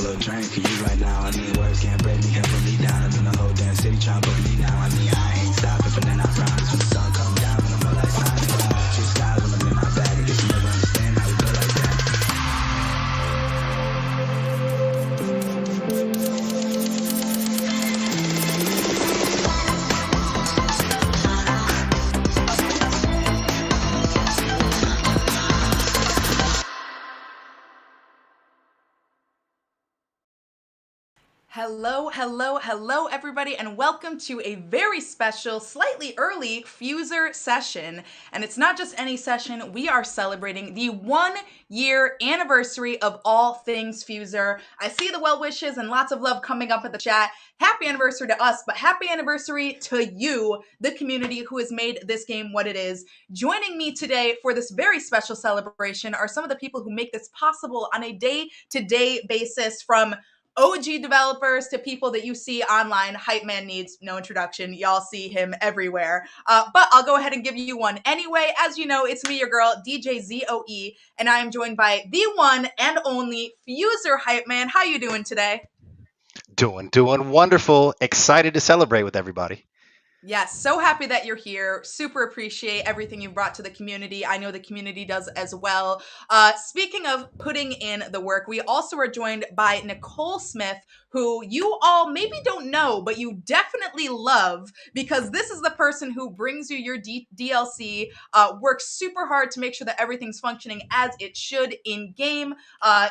little drink for you right now. I mean, words can't break me, can't put me down. I'm in the whole damn city trying to put me down. I mean, I ain't stopping, but then I promise when the sun comes down, when I'm more like Sonic. Two skies when I'm in my bag. I guess you never understand how we go like that. Hello, everybody, and welcome to a very special, slightly early FUSER session. And it's not just any session, we are celebrating the 1-year anniversary of all things FUSER. I see the well wishes and lots of love coming up in the chat. Happy anniversary to us, but happy anniversary to you, the community who has made this game what it is. Joining me today for this very special celebration are some of the people who make this possible on a day-to-day basis, from OG developers to people that you see online. Hype Man needs no introduction. Y'all see him everywhere. But I'll go ahead and give you one anyway. As you know, it's me, your girl, DJ Z.O.E, and I am joined by the one and only FUSER Hype Man. How you doing today? Doing wonderful. Excited to celebrate with everybody. Yes, so happy that you're here. Super appreciate everything you've brought to the community. I know the community does as well. Speaking of putting in the work, we also are joined by Nicole Smith, who you all maybe don't know, but you definitely love, because this is the person who brings you your DLC, works super hard to make sure that everything's functioning as it should in game,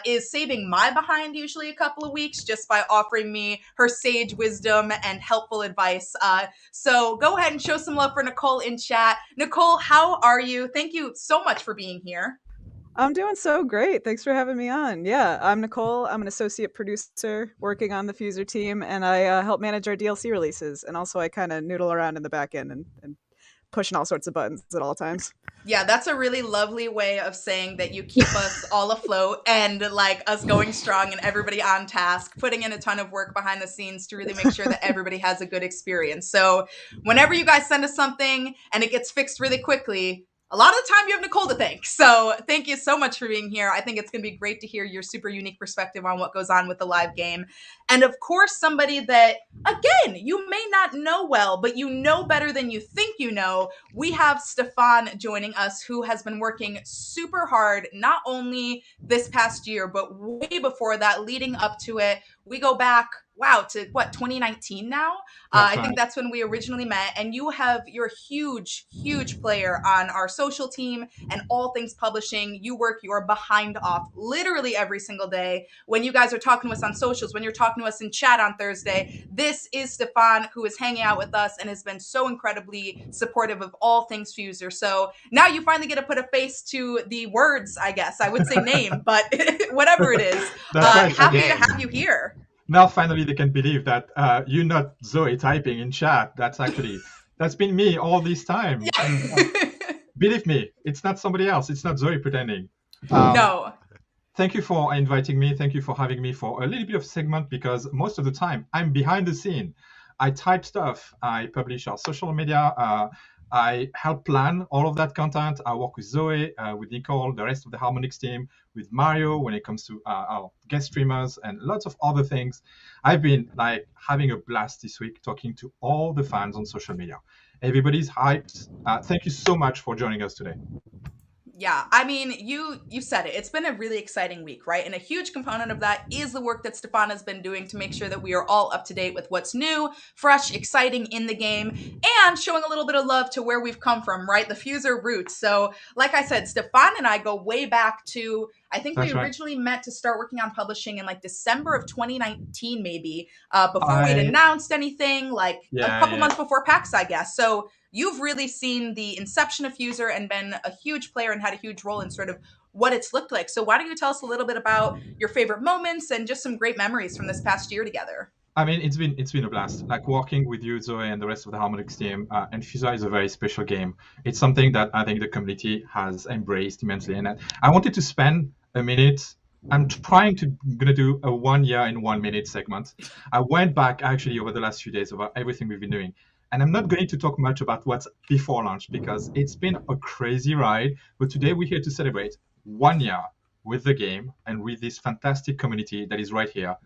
is saving my behind usually a couple of weeks just by offering me her sage wisdom and helpful advice. So go ahead and show some love for Nicole in chat. Nicole, how are you? Thank you so much for being here. I'm doing so great. Thanks for having me on. Yeah, I'm Nicole. I'm an associate producer working on the FUSER team, and I help manage our DLC releases. And also I kind of noodle around in the back end and pushing all sorts of buttons at all times. Yeah, that's a really lovely way of saying that you keep us all afloat and like us going strong and everybody on task, putting in a ton of work behind the scenes to really make sure that everybody has a good experience. So whenever you guys send us something and it gets fixed really quickly, a lot of the time you have Nicole to thank. So thank you so much for being here. I think it's going to be great to hear your super unique perspective on what goes on with the live game. And of course, somebody that, again, you may not know well, but you know better than you think you know. We have Stefan joining us, who has been working super hard, not only this past year, but way before that, leading up to it. We go back, wow, to what, 2019 now? I think that's when we originally met. And you're a huge player on our social team and all things publishing. You work your behind off literally every single day. When you guys are talking to us on socials, when you're talking to us in chat on Thursday, this is Stefan, who is hanging out with us and has been so incredibly supportive of all things FUSER. So now you finally get to put a face to the words, I guess. I would say name, but whatever it is. Right. Happy to have you here. Now finally they can believe that you're not Z.O.E typing in chat. That's been me all this time. Yeah. Believe me, it's not somebody else. It's not Z.O.E pretending. No. Thank you for inviting me. Thank you for having me for a little bit of segment, because most of the time I'm behind the scene. I type stuff. I publish our social media. I help plan all of that content. I work with Z.O.E, with Nicole, the rest of the Harmonix team, with Mario when it comes to our guest streamers and lots of other things. I've been having a blast this week talking to all the fans on social media. Everybody's hyped. Thank you so much for joining us today. Yeah, I mean, you said it. It's been a really exciting week, right? And a huge component of that is the work that Stefan has been doing to make sure that we are all up to date with what's new, fresh, exciting in the game, and showing a little bit of love to where we've come from, right? The FUSER roots. So, like I said, Stefan and I go way back to, I think we originally met to start working on publishing in December of 2019, maybe, before we'd announced anything, a couple months before PAX, I guess. So you've really seen the inception of FUSER and been a huge player and had a huge role in sort of what it's looked like. So why don't you tell us a little bit about your favorite moments and just some great memories from this past year together? I mean, it's been a blast. Working with you, Z.O.E, and the rest of the Harmonix team, and FUSER is a very special game. It's something that I think the community has embraced immensely. And I wanted to spend a minute. I'm gonna do a 1 year in 1 minute segment. I went back actually over the last few days over everything we've been doing. And I'm not going to talk much about what's before launch, because it's been a crazy ride. But today we're here to celebrate 1 year with the game and with this fantastic community that is right here.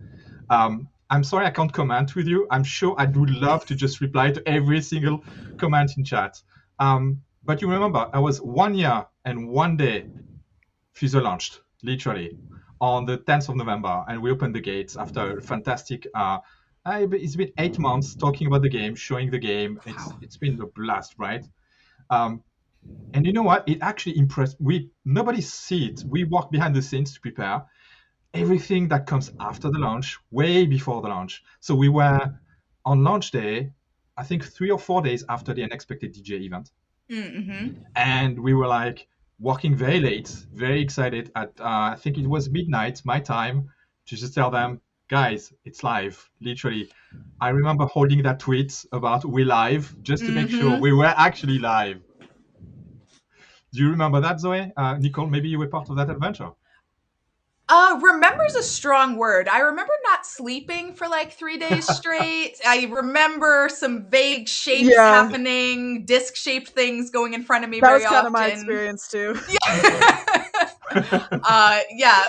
I'm sorry I can't comment with you. I'm sure I would love to just reply to every single comment in chat. But you remember, I was 1 year and 1 day FUSER launched, literally, on the 10th of November, and we opened the gates after a fantastic. It's been 8 months talking about the game, showing the game. It's been a blast, right? And you know what? It actually impressed. Nobody see it. We work behind the scenes to prepare everything that comes after the launch, way before the launch. So we were on launch day, I think 3 or 4 days after the unexpected DJ event, and we were like working very late, very excited at I think it was midnight my time to just tell them, guys, it's live. Literally, I remember holding that tweet about we live just to make sure we were actually live. Do you remember that, Zoe? Nicole, maybe you were part of that adventure. Remember's a strong word. I remember not sleeping for like 3 days straight. I remember some vague shapes happening, disc-shaped things going in front of me very often. That was kind of my experience too.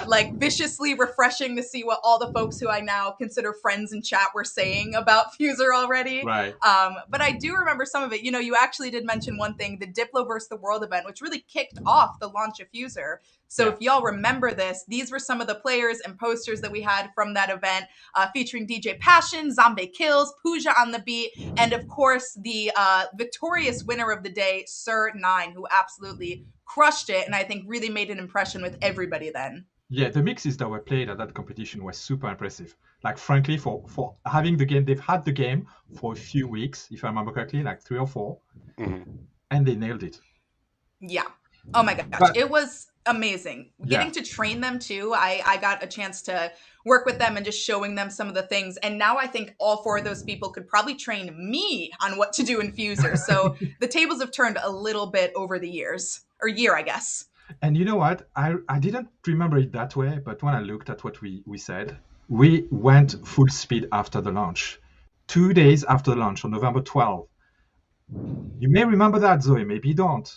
Like viciously refreshing to see what all the folks who I now consider friends in chat were saying about FUSER already. Right. But I do remember some of it. You know, you actually did mention one thing, the Diplo vs. the World event, which really kicked off the launch of FUSER. So if y'all remember this, these were some of the players and posters that we had from that event, featuring DJ Passion, Zombie Kills, Pooja on the beat, and of course the victorious winner of the day, Sir 9, who absolutely crushed it, and I think really made an impression with everybody then. Yeah, the mixes that were played at that competition were super impressive. Like, frankly, for having the game, they've had the game for a few weeks, if I remember correctly, like 3 or 4, and they nailed it. Yeah. Oh my gosh, it was amazing. Getting to train them too. I got a chance to work with them and just showing them some of the things. And now I think all 4 of those people could probably train me on what to do in FUSER. So the tables have turned a little bit over the years, or year, I guess. And you know what? I didn't remember it that way, but when I looked at what we said, we went full speed after the launch. 2 days after the launch, on November 12th. You may remember that, Zoe, maybe you don't.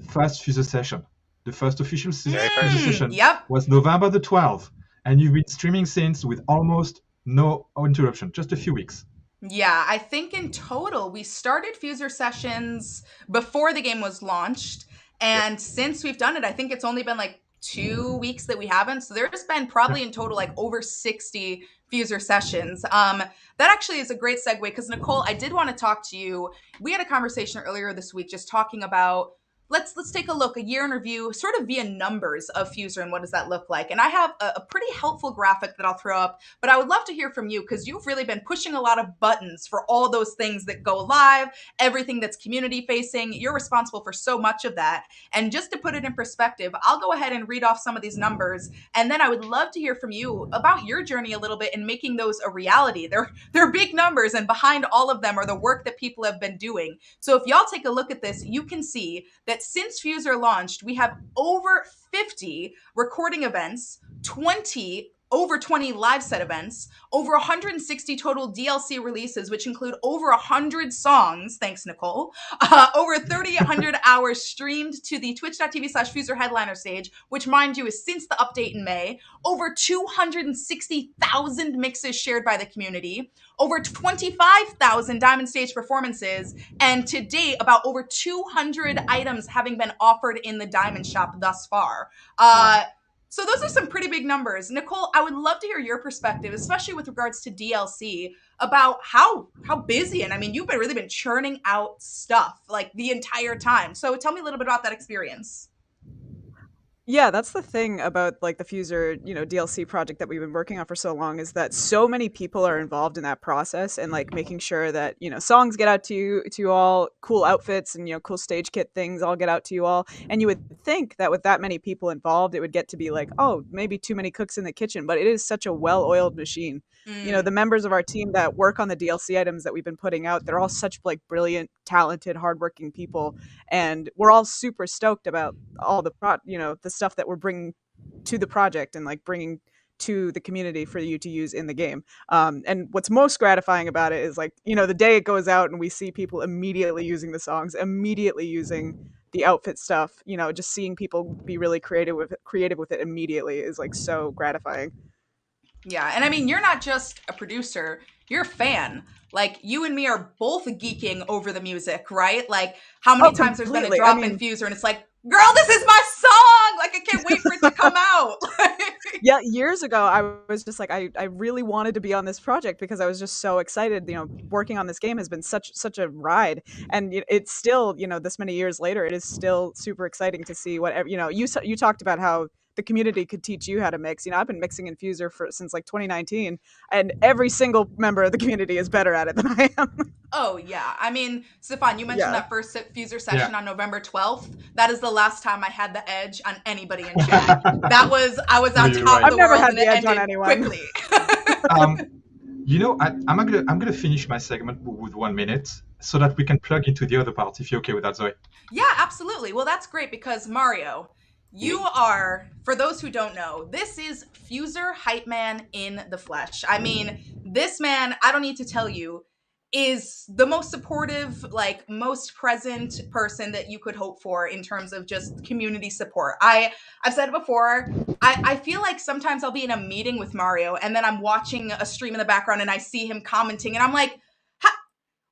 First FUSER session. The first official FUSER session was November the 12th. And you've been streaming since with almost no interruption, just a few weeks. Yeah, I think in total, we started FUSER sessions before the game was launched. And since we've done it, I think it's only been like 2 weeks that we haven't. So there's been probably in total like over 60 FUSER sessions. That actually is a great segue because, Nicole, I did want to talk to you. We had a conversation earlier this week just talking about let's take a look, a year in review, sort of via numbers of FUSER and what does that look like. And I have a pretty helpful graphic that I'll throw up, but I would love to hear from you because you've really been pushing a lot of buttons for all those things that go live, everything that's community facing. You're responsible for so much of that. And just to put it in perspective, I'll go ahead and read off some of these numbers. And then I would love to hear from you about your journey a little bit in making those a reality. They're big numbers, and behind all of them are the work that people have been doing. So if y'all take a look at this, you can see that since FUSER launched, we have over 50 recording events, over 20 live set events, over 160 total DLC releases, which include over 100 songs, thanks Nicole, over 3,800 hours streamed to the twitch.tv/FUSER headliner stage, which mind you is since the update in May, over 260,000 mixes shared by the community, over 25,000 Diamond Stage performances, and to date, about over 200 items having been offered in the Diamond Shop thus far. So those are some pretty big numbers. Nicole, I would love to hear your perspective, especially with regards to DLC, about how busy, and I mean, you've really been churning out stuff like the entire time. So tell me a little bit about that experience. Yeah, that's the thing about like the FUSER, DLC project that we've been working on for so long is that so many people are involved in that process and like making sure that, songs get out to you all, cool outfits and, cool stage kit things all get out to you all. And you would think that with that many people involved, it would get to be like, oh, maybe too many cooks in the kitchen, but it is such a well-oiled machine. The members of our team that work on the DLC items that we've been putting out, they're all such like brilliant, talented, hardworking people. And we're all super stoked about all the the stuff that we're bringing to the project and like bringing to the community for you to use in the game. And what's most gratifying about it is like, the day it goes out and we see people immediately using the songs, immediately using the outfit stuff, just seeing people be really creative with it immediately is like so gratifying. Yeah, and I mean, you're not just a producer, you're a fan. Like, you and me are both geeking over the music, right? Like, how many times there's been a Completely. drop in FUSER and it's like, girl, this is my song! Like, I can't wait for it to come out. Yeah, years ago, I was just like, I really wanted to be on this project because I was just so excited. Working on this game has been such a ride, and it's still, this many years later, it is still super exciting to see whatever. You talked about how the community could teach you how to mix. I've been mixing in FUSER since like 2019, and every single member of the community is better at it than I am. Oh, yeah. I mean, Stefan, you mentioned that first FUSER session Yeah. on November 12th. That is the last time I had the edge on anybody in chat. I was on You're top right. of the I've never world had and the it edge on ended anyone. quickly. I'm gonna finish my segment with 1 minute so that we can plug into the other part, if you're okay with that, Zoe. Yeah, absolutely. Well, that's great because Mario, you are, for those who don't know, this is FUSER Hype Man in the flesh. I mean, this man, I don't need to tell you, is the most supportive, like most present person that you could hope for in terms of just community support. I've said it before. I feel like sometimes I'll be in a meeting with Mario and then I'm watching a stream in the background and I see him commenting and I'm like,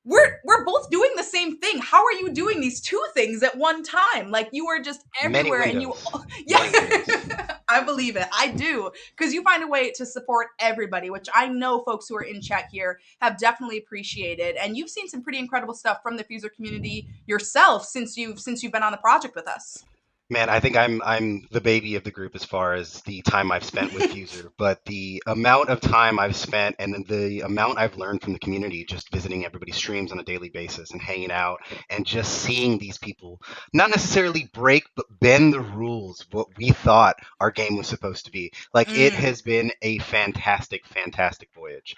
we're both doing the same thing. How are you doing these two things at one time? Like, you are just everywhere. Many And you, windows. yeah, I believe it. I do, because you find a way to support everybody, which I know folks who are in chat here have definitely appreciated. And you've seen some pretty incredible stuff from the FUSER community yourself since you've been on the project with us. Man, I think I'm the baby of the group as far as the time I've spent with FUSER, but the amount of time I've spent and the amount I've learned from the community, just visiting everybody's streams on a daily basis and hanging out and just seeing these people not necessarily break but bend the rules of what we thought our game was supposed to be. Like, it has been a fantastic voyage.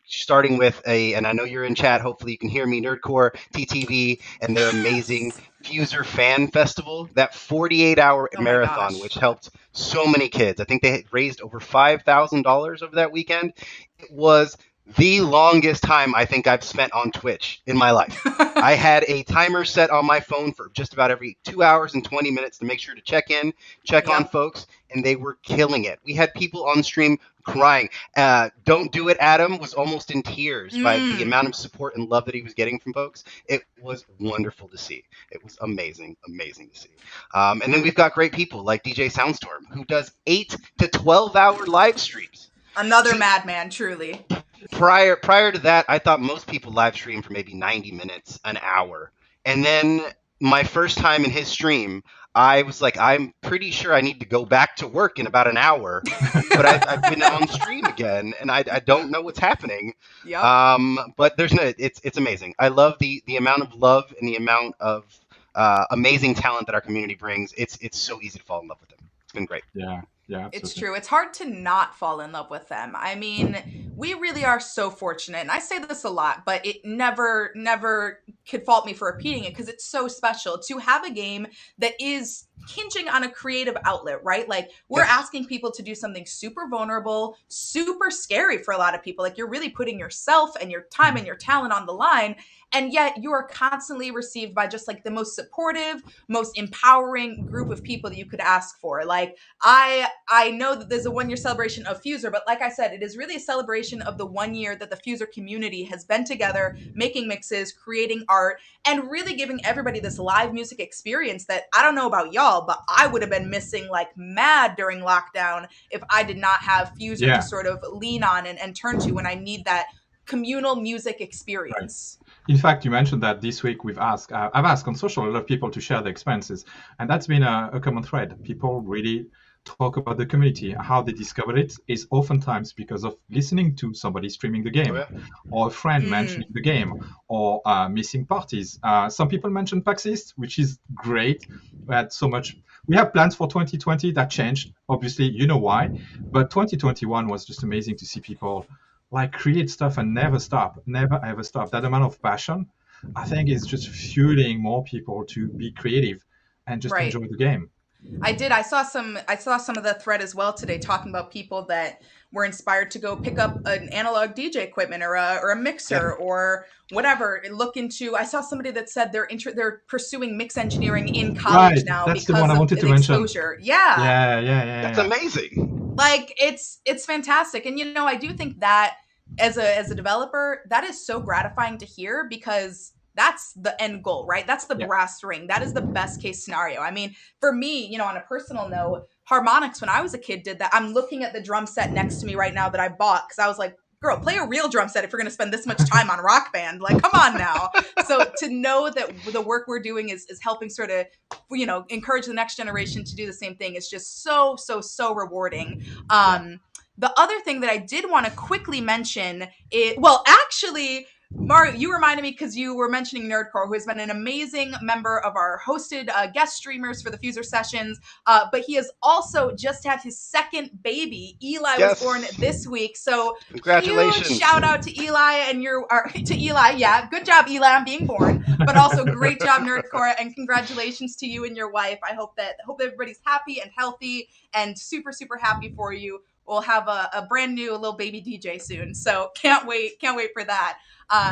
Starting with and I know you're in chat, hopefully you can hear me, Nerdcore, TTV, and their amazing FUSER Fan Festival, that 48-hour marathon, which helped so many kids. I think they had raised over $5,000 over that weekend. It was the longest time I think I've spent on Twitch in my life. I had a timer set on my phone for just about every 2 hours and 20 minutes to make sure to check on folks, and they were killing it. We had people on stream crying. Don't Do It, Adam was almost in tears by the amount of support and love that he was getting from folks. It was wonderful to see. It was amazing to see. And then we've got great people like DJ Soundstorm, who does 8 to 12-hour live streams. Another madman, truly. Prior to that, I thought most people live stream for maybe 90 minutes, an hour. And then my first time in his stream, I was like, I'm pretty sure I need to go back to work in about an hour, but I've been on stream again, and I don't know what's happening. Yep. But it's amazing. I love the amount of love and the amount of amazing talent that our community brings. It's so easy to fall in love with them. It's been great. Yeah. Yeah, it's true. It's hard to not fall in love with them. I mean, we really are so fortunate. And I say this a lot, but it never could fault me for repeating it because it's so special to have a game that is hinging on a creative outlet, right? Like, we're asking people to do something super vulnerable, super scary for a lot of people. Like, you're really putting yourself and your time and your talent on the line. And yet you are constantly received by just like the most supportive, most empowering group of people that you could ask for. Like, I know that there's a 1-year celebration of FUSER, but like I said, it is really a celebration of the 1 year that the FUSER community has been together, making mixes, creating art, and really giving everybody this live music experience that I don't know about y'all, but I would have been missing like mad during lockdown if I did not have FUSER to sort of lean on and turn to when I need that communal music experience. Right. In fact, you mentioned that this week I've asked on social a lot of people to share their experiences, and that's been a common thread. People really talk about the community. How they discovered it is oftentimes because of listening to somebody streaming the game, or a friend mentioning the game, or missing parties. Some people mentioned PAX East, which is great. We had so much. We have plans for 2020 that changed. Obviously, you know why. But 2021 was just amazing to see people like create stuff and never ever stop. That amount of passion, I think, is just fueling more people to be creative and just enjoy the game. I did. I saw some of the thread as well today talking about people that were inspired to go pick up an analog DJ equipment or a mixer or whatever. Look into. I saw somebody that said they're pursuing mix engineering in college Right, now that's the because one I of wanted the to mention. exposure. Yeah. That's amazing. Like it's fantastic. And you know, I do think that as a developer, that is so gratifying to hear because that's the end goal, right? That's the Yeah. brass ring. That is the best case scenario. I mean, for me, you know, on a personal note, harmonics when I was a kid did that. I'm looking at the drum set next to me right now that I bought because I was like, girl, play a real drum set if you're going to spend this much time on Rock Band. Like, come on now. So to know that the work we're doing is helping sort of, you know, encourage the next generation to do the same thing is just so rewarding. The other thing that I did want to quickly mention is, well, actually, Mario, you reminded me because you were mentioning Nerdcore, who has been an amazing member of our hosted guest streamers for the FUSER sessions. But he has also just had his second baby. Eli was born this week. So congratulations. Huge shout out to Eli and to Eli. Yeah, good job, Eli, on being born. But also great job, Nerdcore, and congratulations to you and your wife. I hope everybody's happy and healthy and super happy for you. We'll have a brand new little baby DJ soon. So can't wait for that.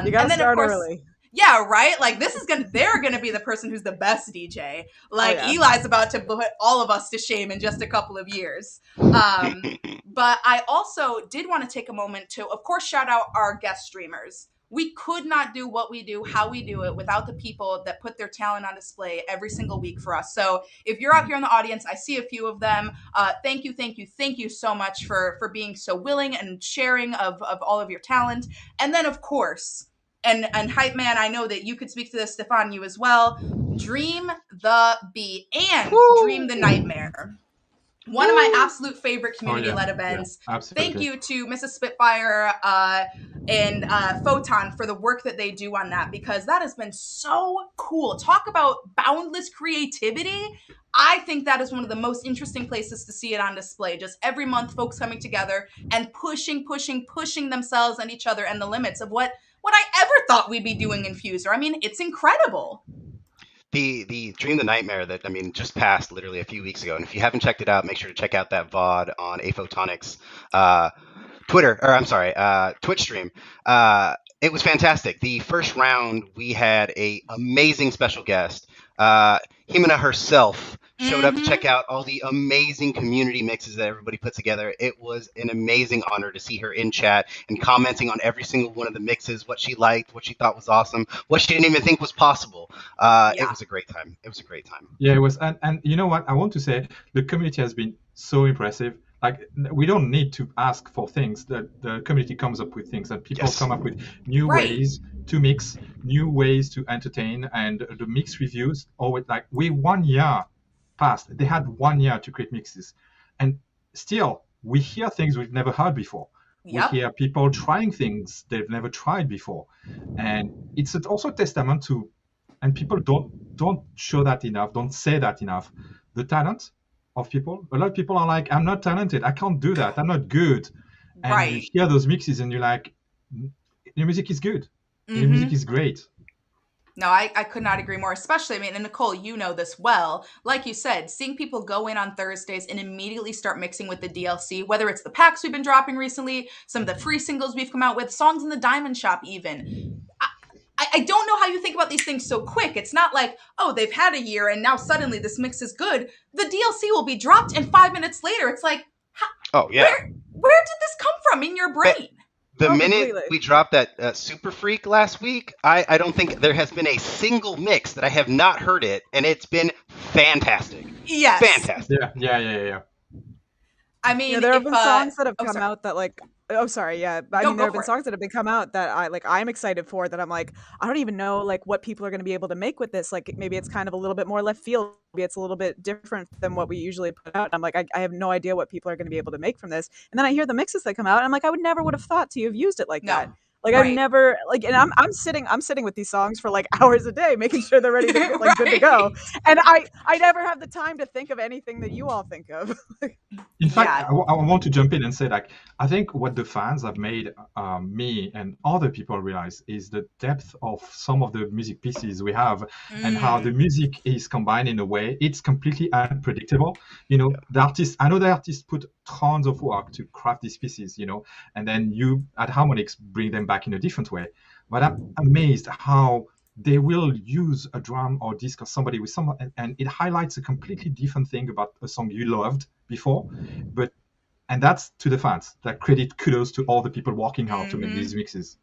You gotta and then start of course, early. Yeah, right? Like they're gonna be the person who's the best DJ. Like Eli's about to put all of us to shame in just a couple of years. But I also did want to take a moment to, of course, shout out our guest streamers. We could not do what we do, how we do it, without the people that put their talent on display every single week for us. So if you're out here in the audience, I see a few of them. Thank you so much for being so willing and sharing of all of your talent. And then, of course, and Hype Man, I know that you could speak to this, Stefan, you as well. Dream the Beat and Dream the Nightmare. One of my absolute favorite community-led events. Thank you to Mrs. Spitfire and Photon for the work that they do on that, because that has been so cool. Talk about boundless creativity. I think that is one of the most interesting places to see it on display. Just every month, folks coming together and pushing themselves and each other and the limits of what I ever thought we'd be doing in FUSER. I mean, it's incredible. The Dream the Nightmare that, I mean, just passed literally a few weeks ago. And if you haven't checked it out, make sure to check out that VOD on Aphotonics Twitch stream. It was fantastic. The first round, we had a amazing special guest. Himina herself showed up to check out all the amazing community mixes that everybody put together. It was an amazing honor to see her in chat and commenting on every single one of the mixes, what she liked, what she thought was awesome, what she didn't even think was possible. It was a great time. Yeah, it was. And you know what? I want to say the community has been so impressive. Like, we don't need to ask for things. The community comes up with things, and people come up with new ways to mix, new ways to entertain, and the mix reviews always, like, 1 year passed. They had 1 year to create mixes, and still we hear things we've never heard before. We hear people trying things they've never tried before, and it's also a testament to, and people don't show that enough, don't say that enough, the talent of people. A lot of people are like, I'm not talented, I can't do that, I'm not good. And you hear those mixes and you're like, your music is good. Your music is great. No, I could not agree more, especially, I mean, and Nicole, you know this well. Like you said, seeing people go in on Thursdays and immediately start mixing with the DLC, whether it's the packs we've been dropping recently, some of the free singles we've come out with, songs in the Diamond Shop even. I don't know how you think about these things so quick. It's not like, oh, they've had a year and now suddenly this mix is good. The DLC will be dropped and 5 minutes later, it's like, where did this come from in your brain? The minute we dropped that Super Freak last week, I don't think there has been a single mix that I have not heard it, and it's been fantastic. Yes. Fantastic. Yeah. I mean, there have been songs that have come out that, like, I mean, there have been songs that have been come out that I'm excited for, that I'm like, I don't even know, like, what people are going to be able to make with this. Like, maybe it's kind of a little bit more left field. Maybe it's a little bit different than what we usually put out. I'm like, I have no idea what people are going to be able to make from this. And then I hear the mixes that come out, and I'm like, I would have thought to have used it like that. Like I've never like, and I'm sitting with these songs for like hours a day, making sure they're ready to like good to go. And I never have the time to think of anything that you all think of. In fact, I want to jump in and say, like, I think what the fans have made me and other people realize is the depth of some of the music pieces we have, and how the music is combined in a way it's completely unpredictable. You know, I know the artists put tons of work to craft these pieces, you know, and then you at Harmonix bring them back in a different way. But I'm amazed how they will use a drum or disc or somebody with someone, and it highlights a completely different thing about a song you loved before. And that's to the fans. That kudos to all the people working hard to make these mixes.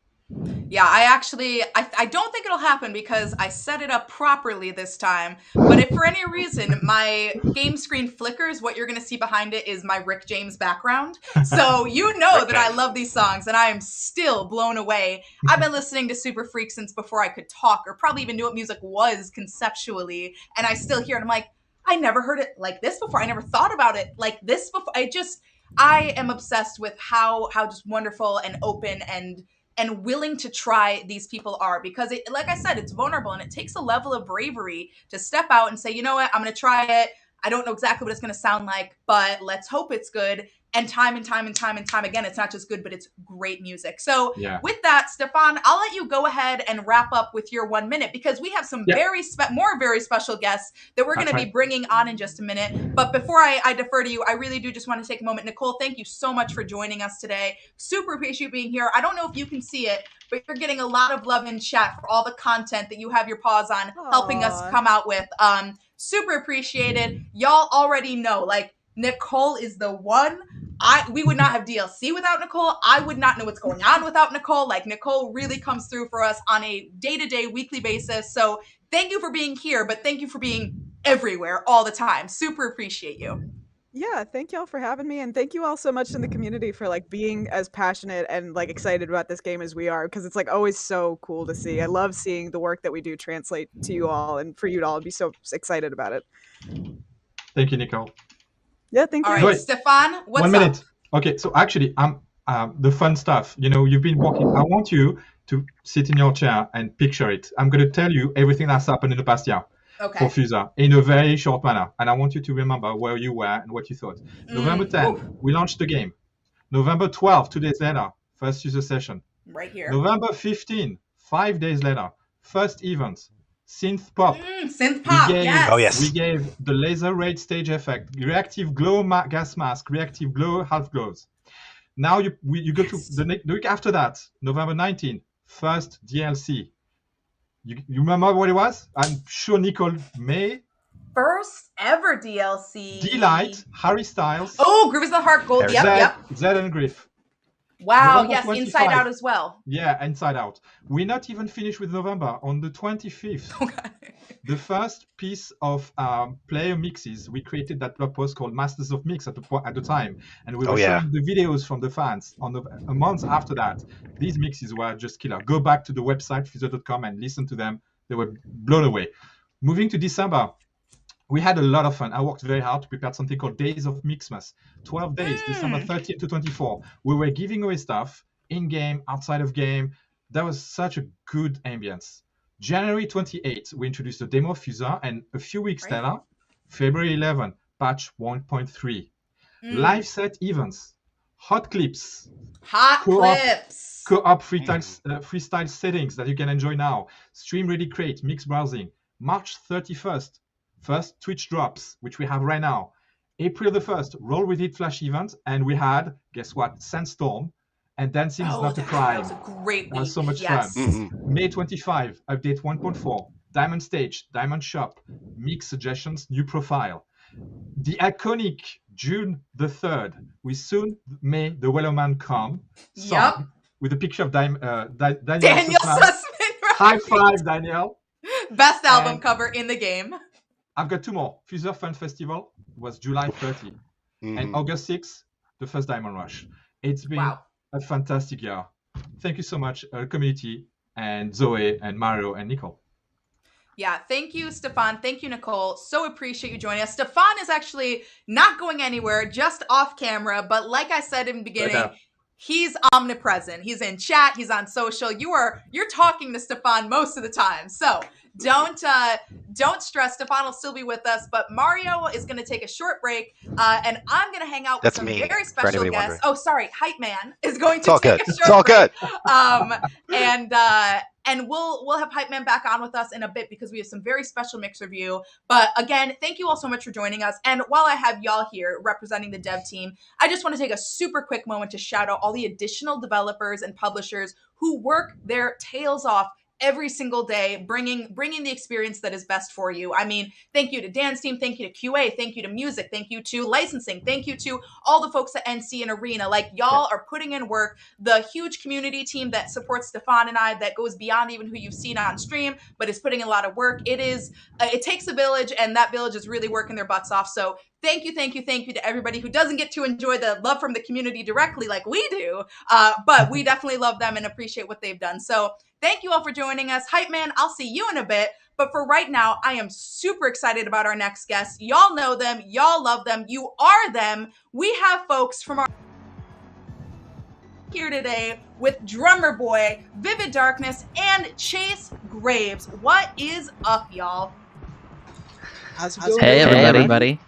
Yeah, I don't think it'll happen because I set it up properly this time. But if for any reason my game screen flickers, what you're going to see behind it is my Rick James background. So you know that I love these songs and I am still blown away. I've been listening to Super Freak since before I could talk or probably even knew what music was conceptually. And I still hear it. I'm like, I never heard it like this before. I never thought about it like this before. I am obsessed with how just wonderful and open and willing to try these people are, because it, like I said, it's vulnerable and it takes a level of bravery to step out and say, you know what, I'm going to try it. I don't know exactly what it's going to sound like, but let's hope it's good. And time again, it's not just good, but it's great music. So with that, Stefan, I'll let you go ahead and wrap up with your 1 minute, because we have some very special guests that we're going to be bringing on in just a minute. But before I defer to you, I really do just want to take a moment. Nicole, thank you so much for joining us today. Super appreciate you being here. I don't know if you can see it, but you're getting a lot of love in chat for all the content that you have your paws on helping us come out with. Super appreciated. Y'all already know, like, Nicole is the one. We would not have DLC without Nicole. I would not know what's going on without Nicole. Like, Nicole really comes through for us on a day-to-day, weekly basis. So thank you for being here, but thank you for being everywhere all the time. Super appreciate you. Yeah, thank y'all for having me, and thank you all so much in the community for like being as passionate and like excited about this game as we are, because it's like always so cool to see. I love seeing the work that we do translate to you all, and for you to all be so excited about it. Thank you, Nicole. Yeah, thank you. All right, Stefan, what's 1 minute. up? Okay, so actually, I'm the fun stuff. You know, you've been walking. I want you to sit in your chair and picture it. I'm going to tell you everything that's happened in the past year for FUSER in a very short manner, and I want you to remember where you were and what you thought. November 10th, we launched the game. November 12th, 2 days later, first user session. Right here. November 15th, 5 days later, first event. Synth pop. Synth pop, yes. We gave the laser raid stage effect, reactive glow gas mask, reactive glow half glows. Now you go to the week after that, November 19th, first DLC. You remember what it was? I'm sure Nicole may. First ever DLC. Delight, Harry Styles. Oh, Groove is the Heart Gold. Yep. Zed and Griff. Wow, November yes, 25. Inside Out as well. Yeah, Inside Out. We're not even finished with November. On the 25th, the first piece of player mixes, we created that blog post called Masters of Mix at the time. And we were showing the videos from the fans. A month after that, these mixes were just killer. Go back to the website, FUSER.com, and listen to them. They were blown away. Moving to December, we had a lot of fun. I worked very hard to prepare something called Days of Mixmas. 12 days, December 13th to 24. We were giving away stuff in-game, outside of game. That was such a good ambience. January 28th, we introduced a demo of FUSER, and a few weeks later, February 11th, patch 1.3. Live set events, hot clips. Co-op freestyle settings that you can enjoy now. Stream ready crate, mix browsing. March 31st, first Twitch drops, which we have right now. April the 1st, Roll With It Flash event, and we had, guess what, Sandstorm and Dancing is Not a Crime. That was a great week. That was so much fun. May 25, update 1.4, Diamond Stage, Diamond Shop, mix suggestions, new profile. The iconic June the 3rd, we soon may the Wellerman Come song with a picture of Daniel Sussman. High five, Daniel. Best album cover in the game. I've got two more. FUSER Fun Festival was July 30. And August 6th, the first Diamond Rush. It's been a fantastic year. Thank you so much, community, and Z.O.E. and Mario and Nicole. Yeah, thank you, Stefan. Thank you, Nicole. So appreciate you joining us. Stefan is actually not going anywhere, just off camera. But like I said in the beginning, he's omnipresent. He's in chat. He's on social. You're talking to Stefan most of the time. So don't stress. Stefan will still be with us, but Mario is going to take a short break, and I'm going to hang out with some very special guests. Wondering. Oh, sorry, Hype Man is going to It's all take good. a It's short all break. good. And we'll have Hype Man back on with us in a bit because we have some very special mix review. But again, thank you all so much for joining us. And while I have y'all here representing the dev team, I just want to take a super quick moment to shout out all the additional developers and publishers who work their tails off every single day, bringing the experience that is best for you. I mean, thank you to Dan's team, thank you to QA, thank you to music, thank you to licensing, thank you to all the folks at NC and Arena. Like, y'all are putting in work. The huge community team that supports Stefan and I, that goes beyond even who you've seen on stream, but is putting in a lot of work. It takes a village, and that village is really working their butts off. So thank you to everybody who doesn't get to enjoy the love from the community directly like we do, but we definitely love them and appreciate what they've done. So thank you all for joining us. Hype Man, I'll see you in a bit. But for right now, I am super excited about our next guests. Y'all know them. Y'all love them. You are them. We have folks from our here today with Drummer Boy, Vivid Darkness, and Chase Graves. What is up, y'all? How's it going? Hey, everybody.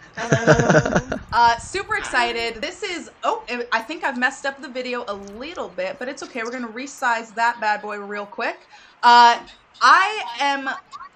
Super excited. This is, I think I've messed up the video a little bit, but it's okay. We're going to resize that bad boy real quick. Why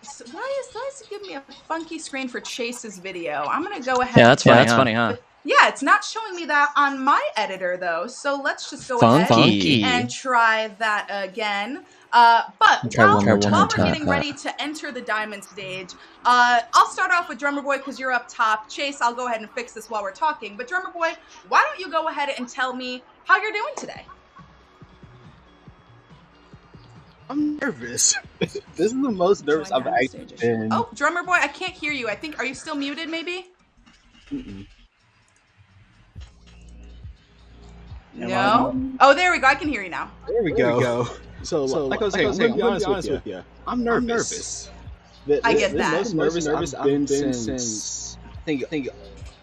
is it giving me a funky screen for Chase's video? I'm going to go ahead. Yeah, that's funny, huh? Yeah, it's not showing me that on my editor, though. So let's just go Funky. ahead and try that again. But while we're getting ready to enter the diamond stage, I'll start off with Drummer Boy because you're up top. Chase, I'll go ahead and fix this while we're talking. But Drummer Boy, why don't you go ahead and tell me how you're doing today? I'm nervous. This is the most nervous I've actually been. Oh, Drummer Boy, I can't hear you. I think, are you still muted maybe? Mm-mm. No. Oh, there we go. I can hear you now. There we go. So like I was saying, I'm going to be honest with you. I'm nervous. I get that. The most nervous I've been since, I think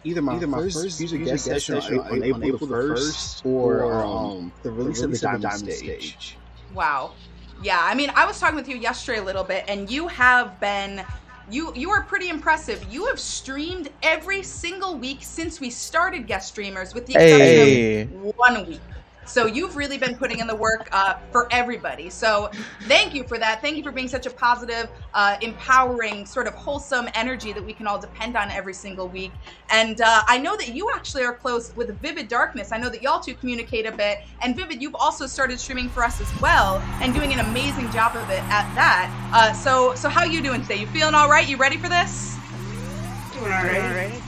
either my first music guest session on April the 1st or the release of the Diamond Stage. Wow. Yeah, I mean, I was talking with you yesterday a little bit, and you have been... You are pretty impressive. You have streamed every single week since we started guest streamers, with the exception of 1 week. So you've really been putting in the work for everybody. So thank you for that. Thank you for being such a positive, empowering, sort of wholesome energy that we can all depend on every single week. And I know that you actually are close with Vivid Darkness. I know that y'all two communicate a bit. And Vivid, you've also started streaming for us as well and doing an amazing job of it at that. So how you doing today? You feeling all right? You ready for this? Doing all right.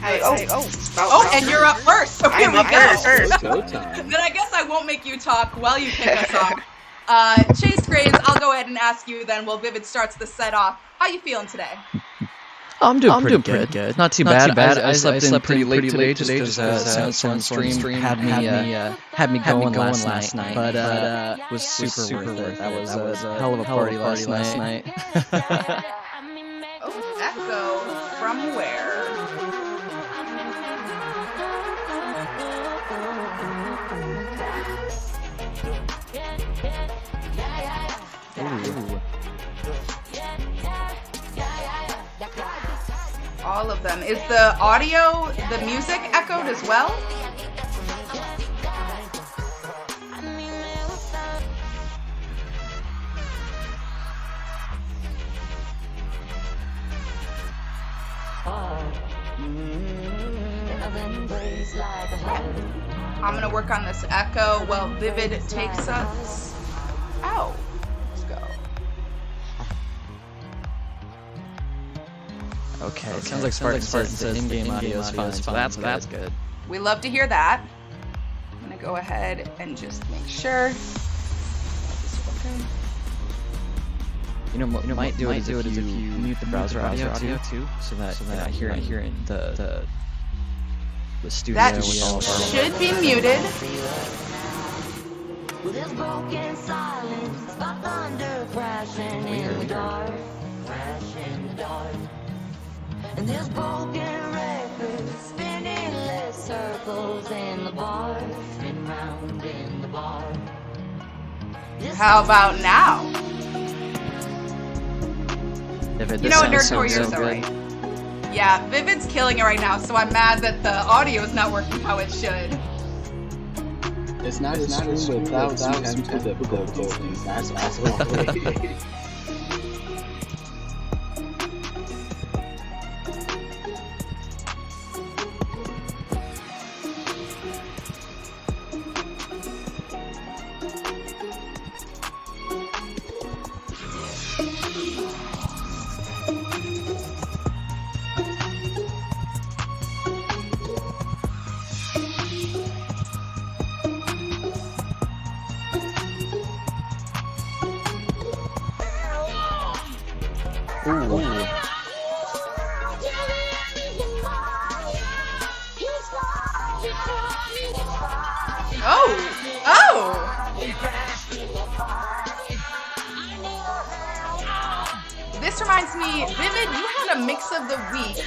And you're up first. So here we go. Then I guess I won't make you talk while you kick us off. Chase Graves, I'll go ahead and ask you then while Vivid starts the set off. How you feeling today? I'm doing pretty good. Not too bad. I slept in pretty late today just because Sunstream had me going last night. But it was super worth it. That was a hell of a party last night. Oh, echo from where? All of them. Is the audio, the music echoed as well? I'm gonna work on this echo while Vivid takes us out. Let's go. Okay, it sounds like Spartan says the in-game audio is fine, so that's good. We love to hear that. I'm gonna go ahead and just make sure. You know, might do it if you mute the browser audio too, so that you're not hearing the studio. That with all of our should be muted. With this broken silence, the thunder crashing in the dark, crashing in the dark. And this broken record spinning less circles in the bar, spin round. opened in the bar. How about now? Vivid, You this know, sounds Nerdcore, you're so right. Yeah, Vivid's killing it right now, so I'm mad that the audio is not working how it should. It's not a stream without you having to put the vocals. That's awesome. This reminds me, Vivid, you had a mix of the week.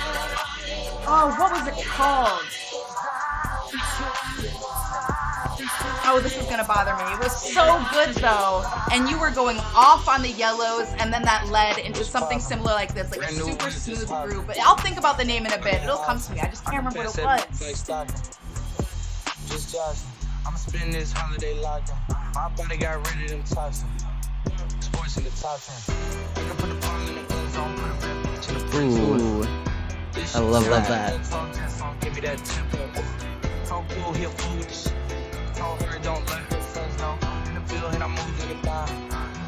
Oh, what was it called? Oh, this is gonna bother me. It was so good though, and you were going off on the yellows, and then that led into something similar like this, like a super smooth groove. But I'll think about the name in a bit. It'll come to me. I just can't remember what it was. I'ma spend this holiday locked in. My body got rid of them toxins. Sports in the top 10. I can put the ball in the end zone, put a red bitch in the free Ooh, I love that. Give me that tempo. Talk cool, he'll fool with the shit. Told her don't let her friends know. In the field, and I'm moving it down.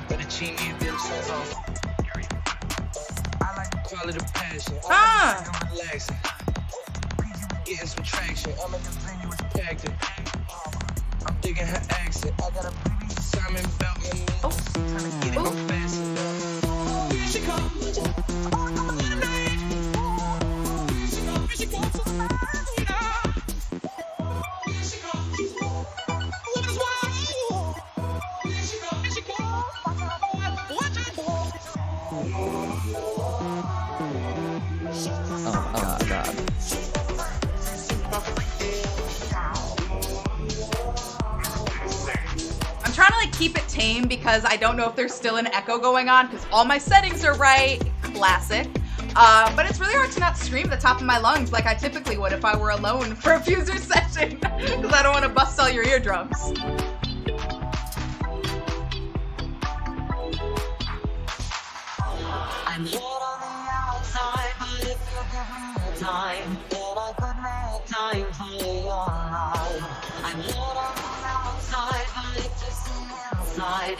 Better cheat me a bit of sense on. I like to call it a passion. I'm relaxing. Getting some traction. I'm in the venue, it's packed in. I'm digging her accent. I got a baby Simon belt on me. Trying to get it go fast. Here she comes. Here she comes. Here she comes. Oh God. I'm trying to like keep it tame because I don't know if there's still an echo going on because all my settings are right. Classic. But it's really hard to not scream at the top of my lungs like I typically would if I were alone for a FUSER session because I don't want to bust all your eardrums. I'm here on the outside, but if you give me the time, then I could make time for your life. I'm here on the outside, but if you see inside.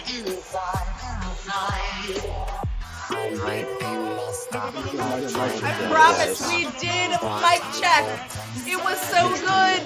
I might be messed up. I promise we did. Mic check. It was so good.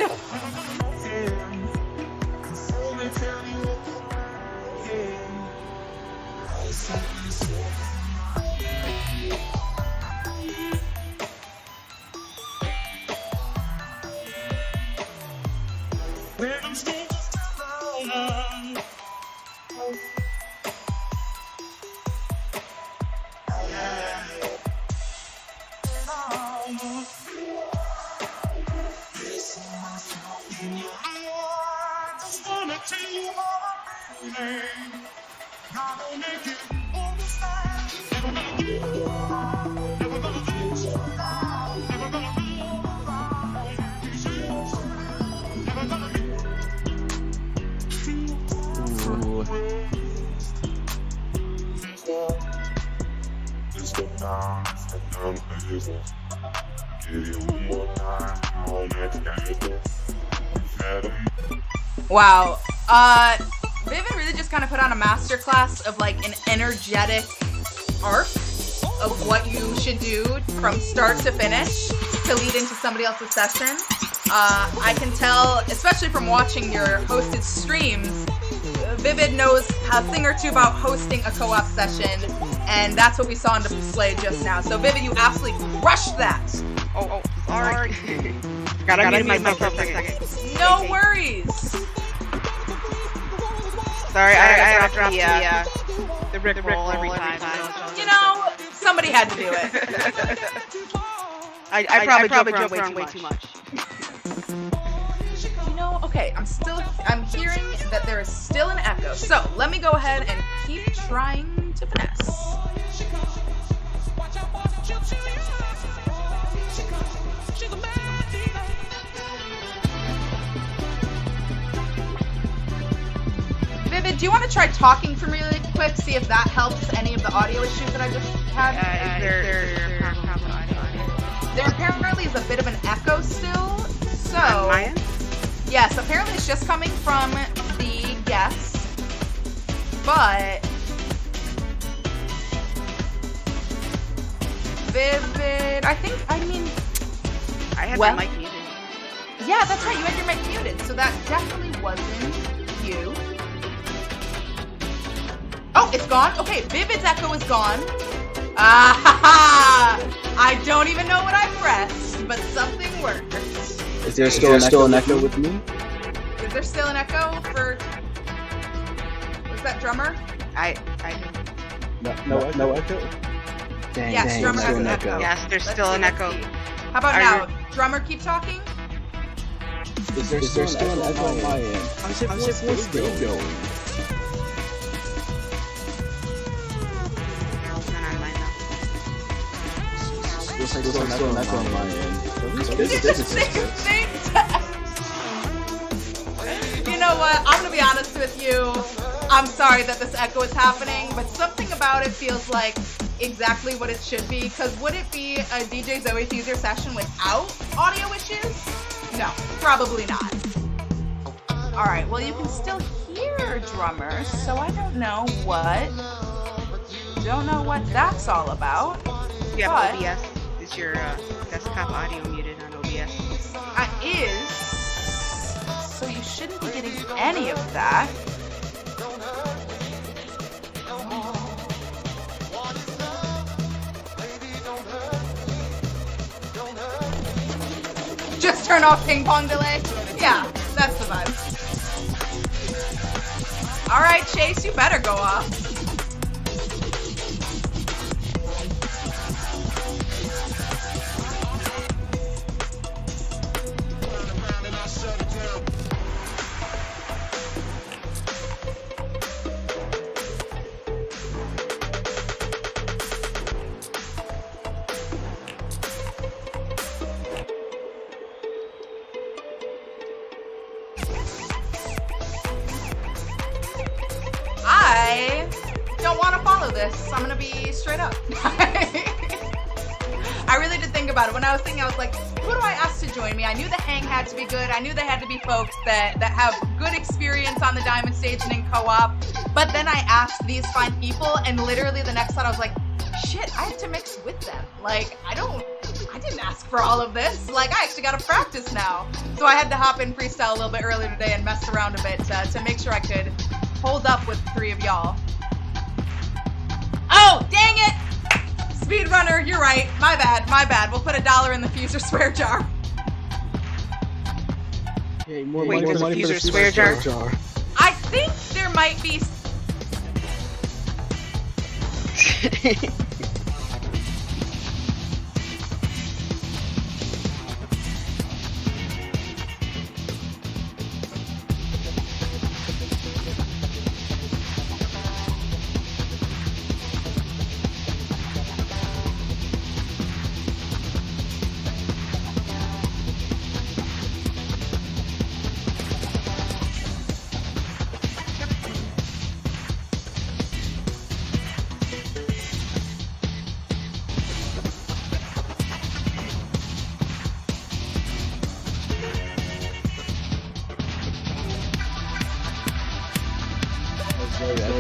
Wow. Vivid really just kind of put on a masterclass of like an energetic arc of what you should do from start to finish to lead into somebody else's session. I can tell, especially from watching your hosted streams, Vivid knows a thing or two about hosting a co-op session, and that's what we saw on display just now. So Vivid, you absolutely crushed that. Oh, sorry. Gotta mute myself for a second. No worries. Sorry, I dropped the Rick roll every time. You know, somebody had to do it. I probably joked around way too much. You know, Okay, I'm hearing that there is still an echo. So let me go ahead and keep trying to finesse. Vivid, do you want to try talking for me really quick? See if that helps any of the audio issues that I just had? There apparently is a bit of an echo still. So, on my end? Yes, apparently it's just coming from the guests. But Vivid, I had my mic muted. Yeah, that's right. You had your mic muted, so that definitely wasn't you. Oh, it's gone? Okay, Vivid's echo is gone. I don't even know what I pressed, but something worked. Is there still an echo with me? Is there still an echo for... Was that drummer? I No echo? Yes, drummer has an echo. Yes, there's still an echo. How about now? Drummer, keep talking? Is there still an echo on my end? How's your voice going? Looks like there's still an echo on my end. You know what? I'm gonna be honest with you. I'm sorry that this echo is happening, but something about it feels like exactly what it should be. Because would it be a DJ Z.O.E FUSER session without audio issues? No, probably not. All right. Well, you can still hear drummers, so I don't know what that's all about. You have OBS. Is your desktop audio muted on OBS? Is. So you shouldn't be getting any of that. Just turn off ping pong delay? Yeah, that's the vibe. Alright, Chase, you better go off. I don't want to follow this. I'm gonna be straight up. I really did think about it. When I was thinking, I was like, who do I ask to join me? I knew the hang had to be good. I knew they had to be folks that have good experience on the Diamond stage and in co-op. But then I asked these fine people, and literally the next thought I was like, shit, I have to mix with them. Like, I didn't ask for all of this. Like, I actually got to practice now. So I had to hop in freestyle a little bit earlier today and mess around a bit to make sure I could hold up with the three of y'all. Oh, dang it! Speedrunner, you're right. My bad. We'll put $1 in the FUSER swear jar. Hey, Wait, there's a FUSER swear jar? I think there might be...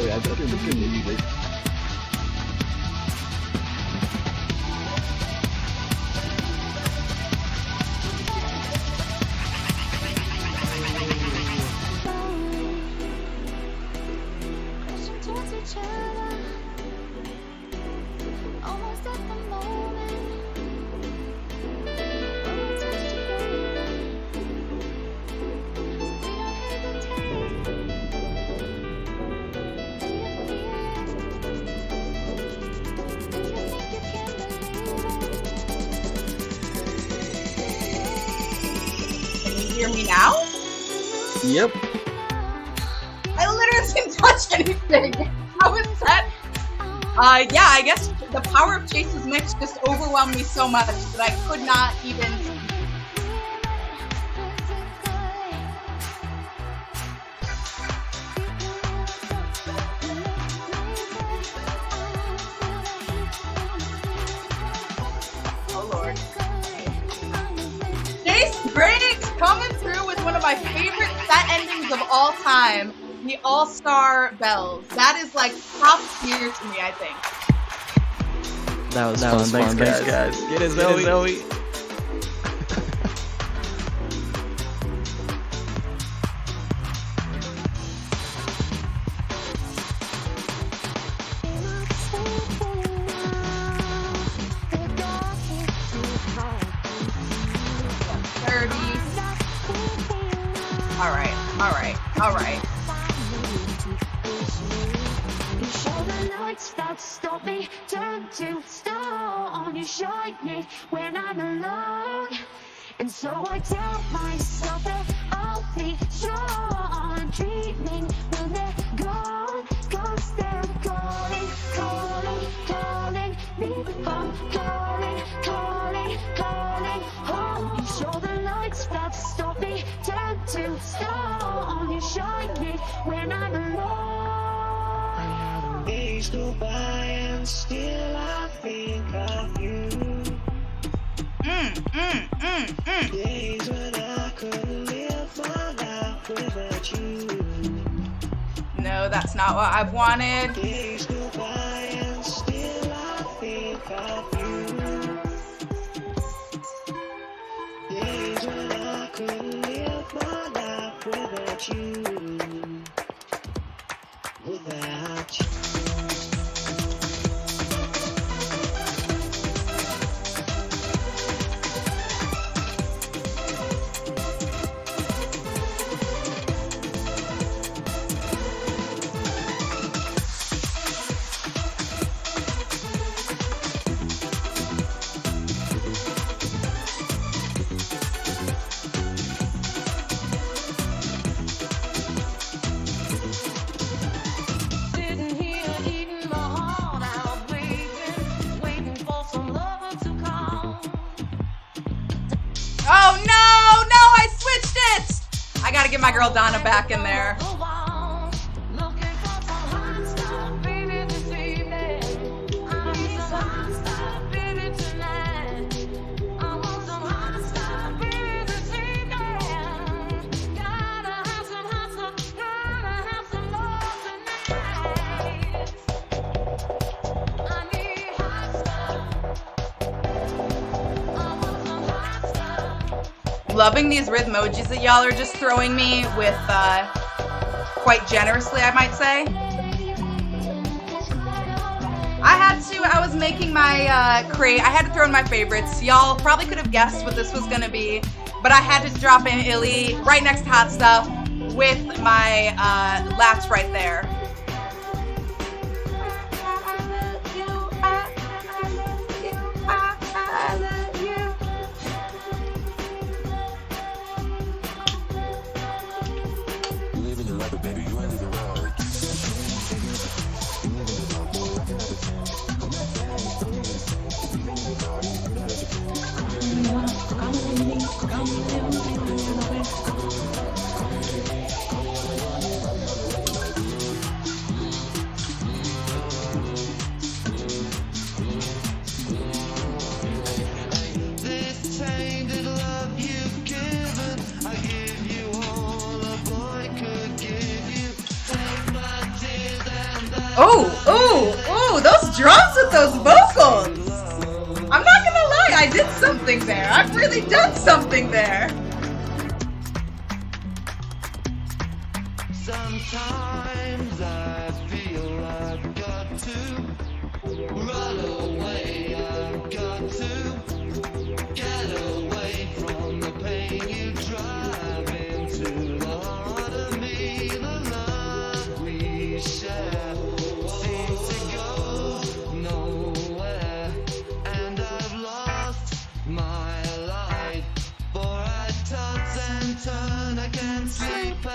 I think you're looking muted. Can you hear me now? Yep. I literally didn't touch anything. How is that? Yeah, I guess the power of Chase's mix just overwhelmed me so much that I could not even. Oh Lord. Chase Briggs coming through with one of my favorite set endings of all time. The All-Star Bells. That is like top tier to me, I think. That was fun. Thanks, guys. Get it, Zoe. All right. That stop me, turn to stone. You shine me when I'm alone, and so I tell myself that I'll be strong. Dreaming when they're gone, 'cause they're calling me home, calling home. You show the lights that stop me, turn to stone. You shine me when I'm alone. Days go by and still I think of you. Days when I couldn't live my life without you. No, that's not what I've wanted. Days go by and still I think of you. Days when I couldn't live my life without you. Without you. Oh no, I switched it! I gotta get my girl Donna back in there. Loving these rhythmojis that y'all are just throwing me with quite generously, I might say. I was making my crate. I had to throw in my favorites. Y'all probably could have guessed what this was gonna be, but I had to drop in Illy right next to Hot Stuff with my laps right there. Oh, those drums with those vocals. I'm not gonna lie, I did something there. I've really done something there. Sometimes I feel I've got to run away. I've got to get away from the pain you drive into the heart of me. The love we share seems to go nowhere, and I've lost my light. For I toss and turn, I can't sleep.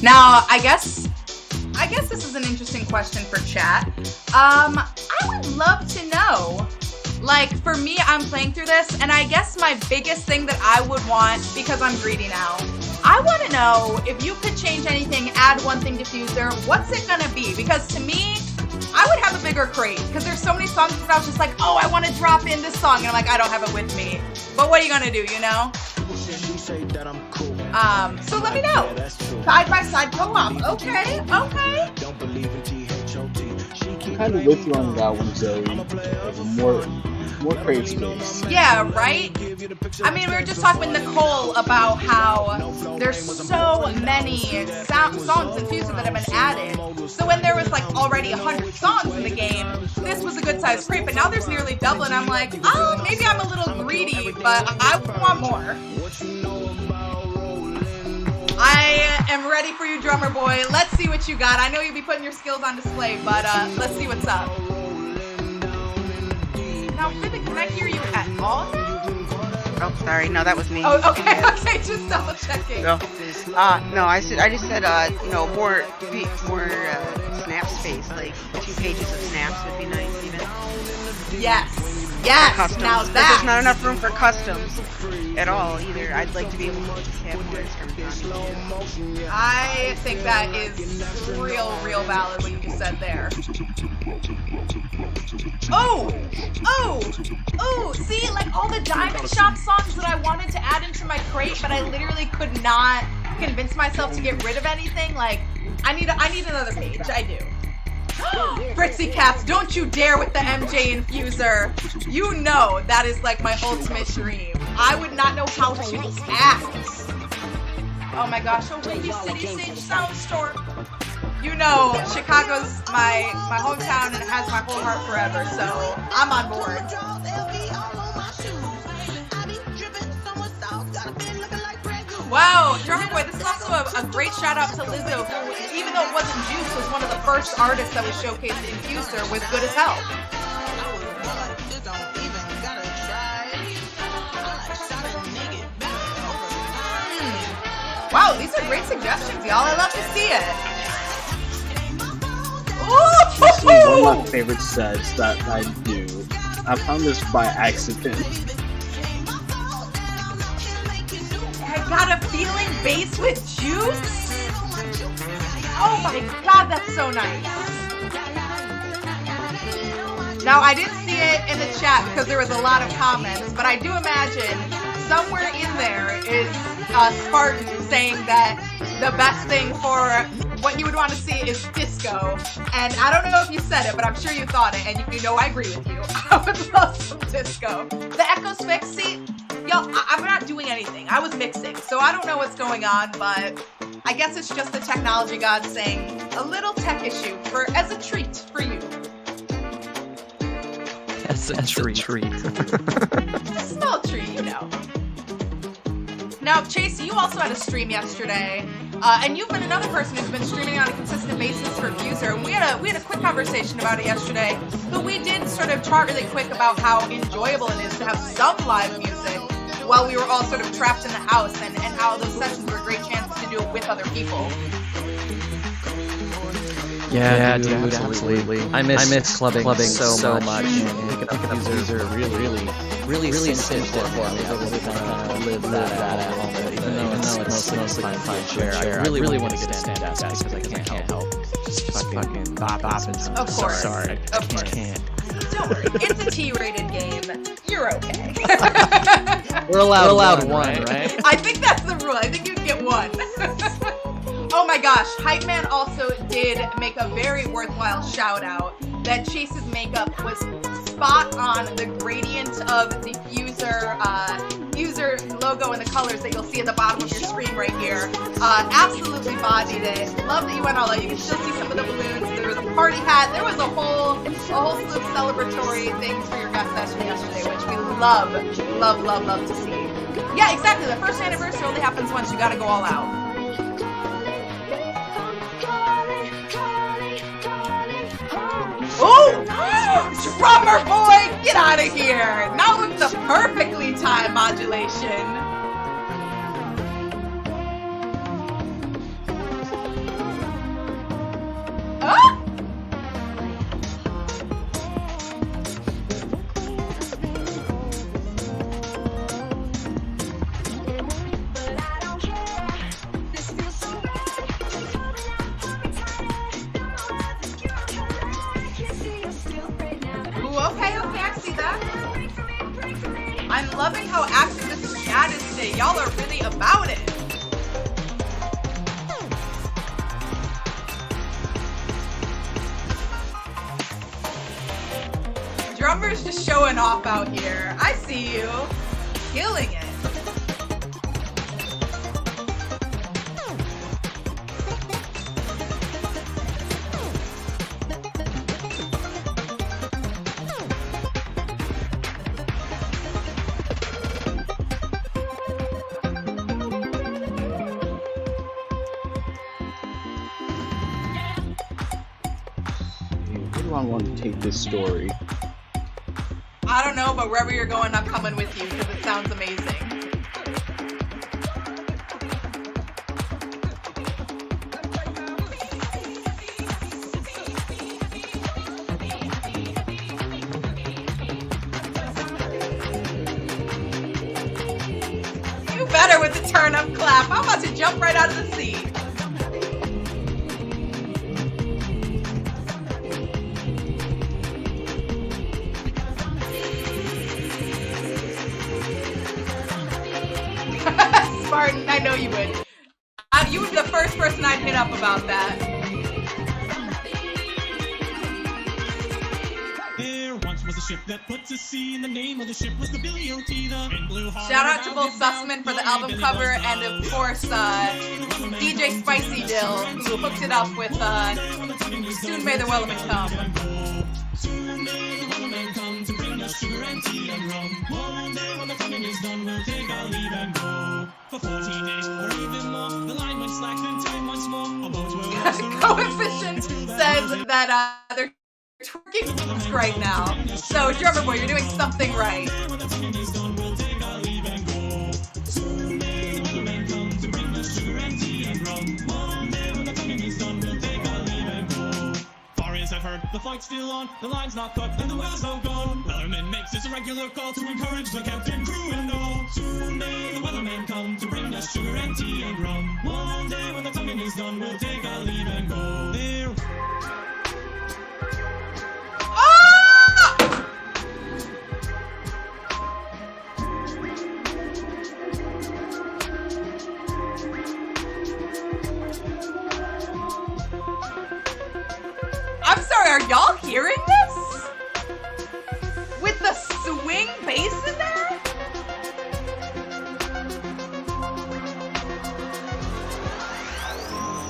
Now, I guess this is an interesting question for chat. I would love to know, like, for me, I'm playing through this, and I guess my biggest thing that I would want, because I'm greedy now, I want to know if you could change anything, add one thing to FUSER, what's it gonna be? Because to me, I would have a bigger crate, because there's so many songs that I was just like, oh, I want to drop in this song, and I'm like, I don't have it with me. But what are you gonna do, you know? So let me know. Side by side co-op. Okay. I'm kind of with you on that one, Zoe. More crate space. Yeah, right? I mean, we were just talking with Nicole about how there's so many songs in FUSER that have been added. So when there was like already 100 songs in the game, this was a good size crate, but now there's nearly double, and I'm like, oh, maybe I'm a little greedy, but I want more. I am ready for you, drummer boy. Let's see what you got. I know you'll be putting your skills on display, but let's see what's up. Now, Vivic, can I hear you at all? Oh, sorry. No, that was me. Oh, okay. Okay, just double checking. No, I just said, more snap space, like 2 pages of snaps would be nice, even. Yes. Customs. Now But that. there's not enough room for customs at all either. I'd like to be able to just have more instrumentation. I think that is real valid what you just said there. Oh! See, like all the Diamond Shop songs that I wanted to add into my crate, but I literally could not convince myself to get rid of anything. Like, I need another page. I do. Fritzy Cats, don't you dare with the MJ in FUSER. You know that is like my ultimate dream. I would not know how to act. Oh my gosh, oh wait, you City Stage Sound Store. You know, Chicago's my hometown and it has my whole heart forever, so I'm on board. Wow, Drummer Boy, this is also a great shout out to Lizzo, who, even though it wasn't Juice, was one of the first artists that was showcased in FUSER with Good as Hell. Wow, these are great suggestions, y'all. I love to see it. This is one of my favorite sets that I do. I found this by accident. I got a feeling bass with Juice? Oh my god, that's so nice. Now, I didn't see it in the chat because there was a lot of comments, but I do imagine somewhere in there is Spartan saying that the best thing for what he would want to see is disco. And I don't know if you said it, but I'm sure you thought it, and you know I agree with you. I would love some disco. The Echo's fix, see, yo, I'm not doing anything. I was mixing, so I don't know what's going on, but I guess it's just the technology god saying a little tech issue as a treat for you. As a treat. A small treat, you know. Now, Chase, you also had a stream yesterday, and you've been another person who's been streaming on a consistent basis for FUSER. And we had a quick conversation about it yesterday, but we did sort of talk really quick about how enjoyable it is to have some live music while we were all sort of trapped in the house, and how those sessions were a great chance to do it with other people. Yeah, dude, absolutely. I miss clubbing so much. Picking up FUSER really cinched it for me. I really kind of live that at home. Even though it's mostly fine share, I really want to get a stand desk because I can't help just fucking bop and Of course. Sorry, I just can't. Don't worry, it's a T-rated game. You're okay. We're allowed one, right? I think that's the rule. I think you can get one. Oh my gosh, Hype Man also did make a very worthwhile shout out that Chase's makeup was spot on the gradient of the FUSER logo and the colors that you'll see at the bottom of your screen right here. Absolutely bodied it. Love that you went all out. You can still see some of the balloons. There was a party hat. There was a whole slew of celebratory things for your guest session yesterday, which we love to see. Yeah, exactly. The first anniversary only happens once. You gotta go all out. Oh! Drummer boy, get out of here! Not with the perfectly timed modulation. Okay, I see that. I'm loving how active this chat is today. Y'all are really about it. Drummer's just showing off out here. I see you. Killing it. Where do I want to take this story? I don't know, but wherever you're going, I'm coming with you because it sounds amazing. You better with the turn up clap. I'm about to jump right out of the seat. Spartan, I know you would. You would be the first person I'd hit up about that. There once was a ship that put to sea, and the name of the ship was the Billy O.T. Shout out to both Sussman for the album cover, and of course, DJ Spicy Dill, who hooked it up with Soon May the Wellerman Come. Soon may the Wellerman come to bring us sugar and tea and rum. One day when the coming is done, we'll take our leave and go. For 14 days or even more, the line went slack and time once more. A boat will Coefficient says that they're twerking right now. So, Drummer Boy, you're doing something right. I've heard the fight's still on, the line's not cut, and the well's all gone. Wellerman makes this a regular call to encourage the captain, crew, and all. Soon may the Wellerman come to bring us sugar and tea and rum. One day when the tonguing is done, we'll take our leave and go. There. I'm sorry, are y'all hearing this? With the swing bass in there?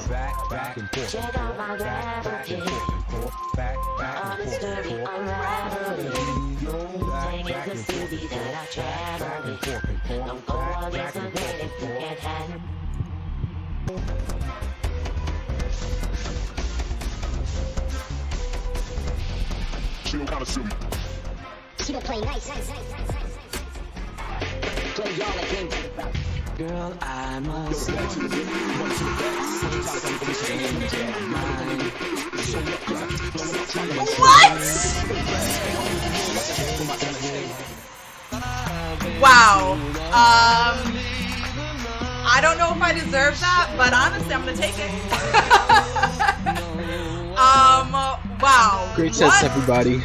Back and forth. Check out my gravel kit. All the story unraveling. Take it to city that I traveled in. Don't go against the grain if you can't handle. She don't kinda silly. She don't play nice. Play y'all again. Girl, I must say What? Wow. I don't know if I deserve that, but honestly, I'm gonna take it. Wow. Great sets, everybody.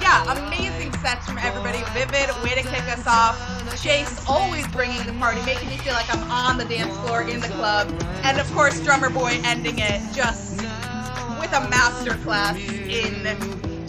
Yeah, amazing sets from everybody. Vivid, way to kick us off. Chase always bringing the party, making me feel like I'm on the dance floor in the club. And of course, Drummer Boy ending it just with a masterclass in,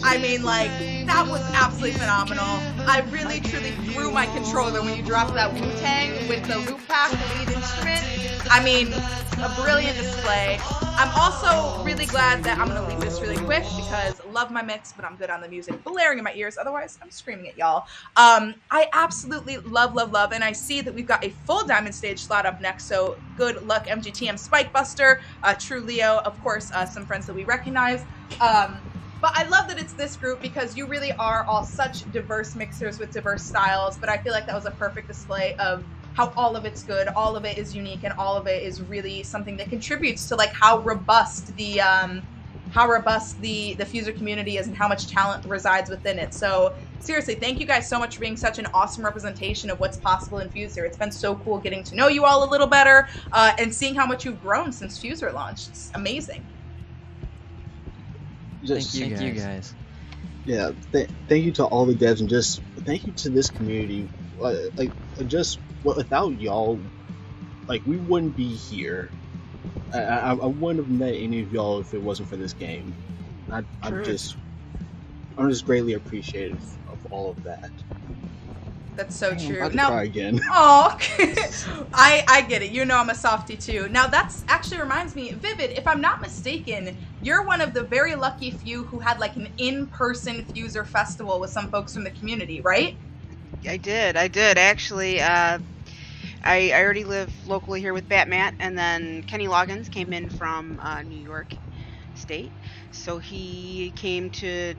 I mean, like, that was absolutely phenomenal. I really, truly threw my controller when you dropped that Wu-Tang with the loop pack, the lead instrument. I mean, a brilliant display. I'm also really glad that I'm going to leave this really quick because love my mix, but I'm good on the music blaring in my ears. Otherwise, I'm screaming at y'all. I absolutely love, and I see that we've got a full Diamond Stage slot up next, so good luck, MGTM Spike Buster, True Leo, of course, some friends that we recognize. But I love that it's this group because you really are all such diverse mixers with diverse styles, but I feel like that was a perfect display of how all of it's good, all of it is unique, and all of it is really something that contributes to like how robust the FUSER community is and how much talent resides within it. So seriously, thank you guys so much for being such an awesome representation of what's possible in FUSER. It's been so cool getting to know you all a little better and seeing how much you've grown since FUSER launched. It's amazing. Thank you guys. Yeah, thank you to all the devs, and just thank you to this community. Without y'all, like, we wouldn't be here. I wouldn't have met any of y'all if it wasn't for this game. I'm just greatly appreciative of all of that. That's so true. I'm about to cry again. Oh, I get it. You know I'm a softie too. Now that's actually reminds me, Vivid, if I'm not mistaken, you're one of the very lucky few who had like an in-person FUSER festival with some folks from the community, right? I did. Actually, I already live locally here with Batmat, and then Kenny Loggins came in from New York State, so he came to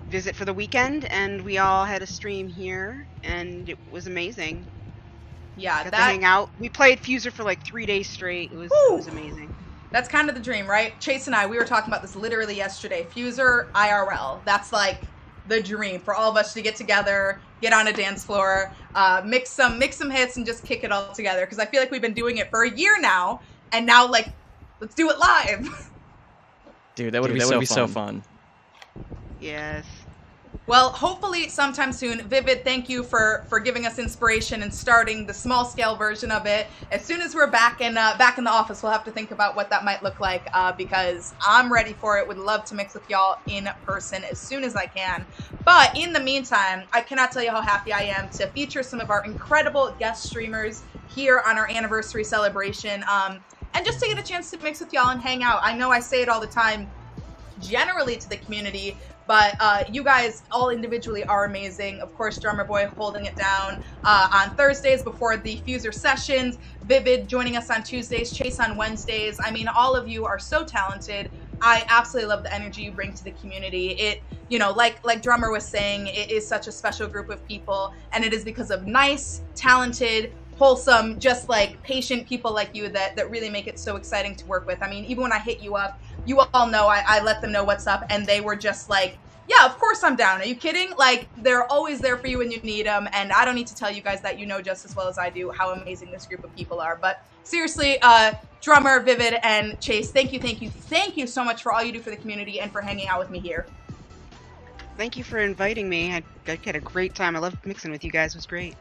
visit for the weekend, and we all had a stream here, and it was amazing. Yeah, Got to hang out. We played FUSER for like 3 days straight. It was amazing. That's kind of the dream, right? Chase and I, we were talking about this literally yesterday. FUSER IRL. That's like the dream for all of us to get together, get on a dance floor, mix some hits, and just kick it all together. Because I feel like we've been doing it for a year now, and now like, let's do it live. Dude, that would be so fun. Yes. Well, hopefully sometime soon. Vivid, thank you for giving us inspiration and starting the small scale version of it. As soon as we're back in the office, we'll have to think about what that might look like, because I'm ready for it. Would love to mix with y'all in person as soon as I can. But in the meantime, I cannot tell you how happy I am to feature some of our incredible guest streamers here on our anniversary celebration, and just to get a chance to mix with y'all and hang out. I know I say it all the time, generally to the community, but you guys all individually are amazing. Of course, Drummer Boy holding it down on Thursdays before the FUSER sessions. Vivid joining us on Tuesdays. Chase on Wednesdays. I mean, all of you are so talented. I absolutely love the energy you bring to the community. It, you know, like Drummer was saying, it is such a special group of people, and it is because of nice, talented, wholesome, just like patient people like you that really make it so exciting to work with. I mean, even when I hit you up, you all know I let them know what's up, and they were just like, yeah, of course I'm down. Are you kidding? Like, they're always there for you when you need them, and I don't need to tell you guys that. You know just as well as I do how amazing this group of people are. But seriously, Drummer, Vivid, and Chase, thank you so much for all you do for the community and for hanging out with me here. Thank you for inviting me. I had a great time. I loved mixing with you guys. It was great.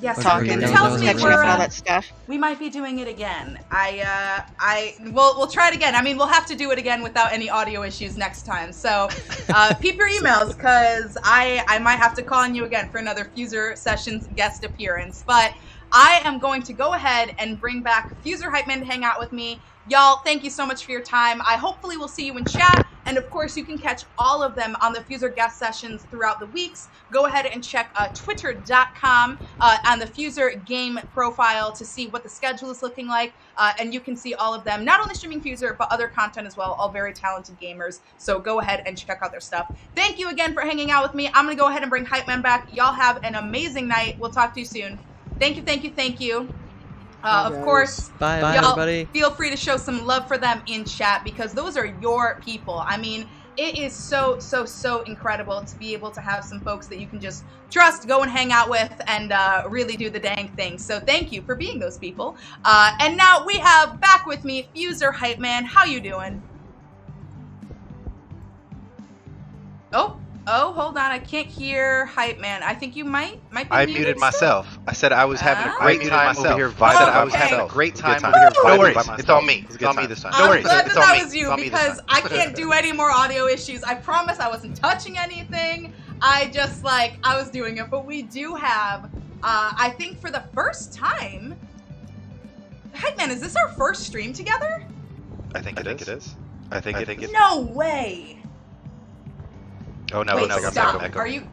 Yeah, talking, tells me catching up, all that stuff. We might be doing it again. We'll try it again. I mean, we'll have to do it again without any audio issues next time. So, peep your emails, because I might have to call on you again for another FUSER Sessions guest appearance. But I am going to go ahead and bring back FUSER Hype Man to hang out with me. Y'all, thank you so much for your time. I hopefully will see you in chat. And of course, you can catch all of them on the FUSER guest sessions throughout the weeks. Go ahead and check twitter.com on the FUSER game profile to see what the schedule is looking like. And you can see all of them, not only streaming FUSER, but other content as well. All very talented gamers. So go ahead and check out their stuff. Thank you again for hanging out with me. I'm going to go ahead and bring Hype Man back. Y'all have an amazing night. We'll talk to you soon. Thank you. Of course, bye y'all everybody. Feel free to show some love for them in chat, because those are your people. I mean, it is so incredible to be able to have some folks that you can just trust, go and hang out with, and really do the dang thing. So thank you for being those people. And now we have back with me FUSER Hype Man. How you doing? Oh, hold on. I can't hear Hype Man. I think you might be I muted myself. I said I was having a great time over here vibing. I was having a great time over here vibing. No worries. It's on me. It's on me this time. No worries. I'm glad that was you, because I can't do any more audio issues. I promise I wasn't touching anything. I was doing it. But we do have, I think for the first time, Hype Man, is this our first stream together? I think it is. I think it is. No way. Oh no! Wait, no! stop. Are you?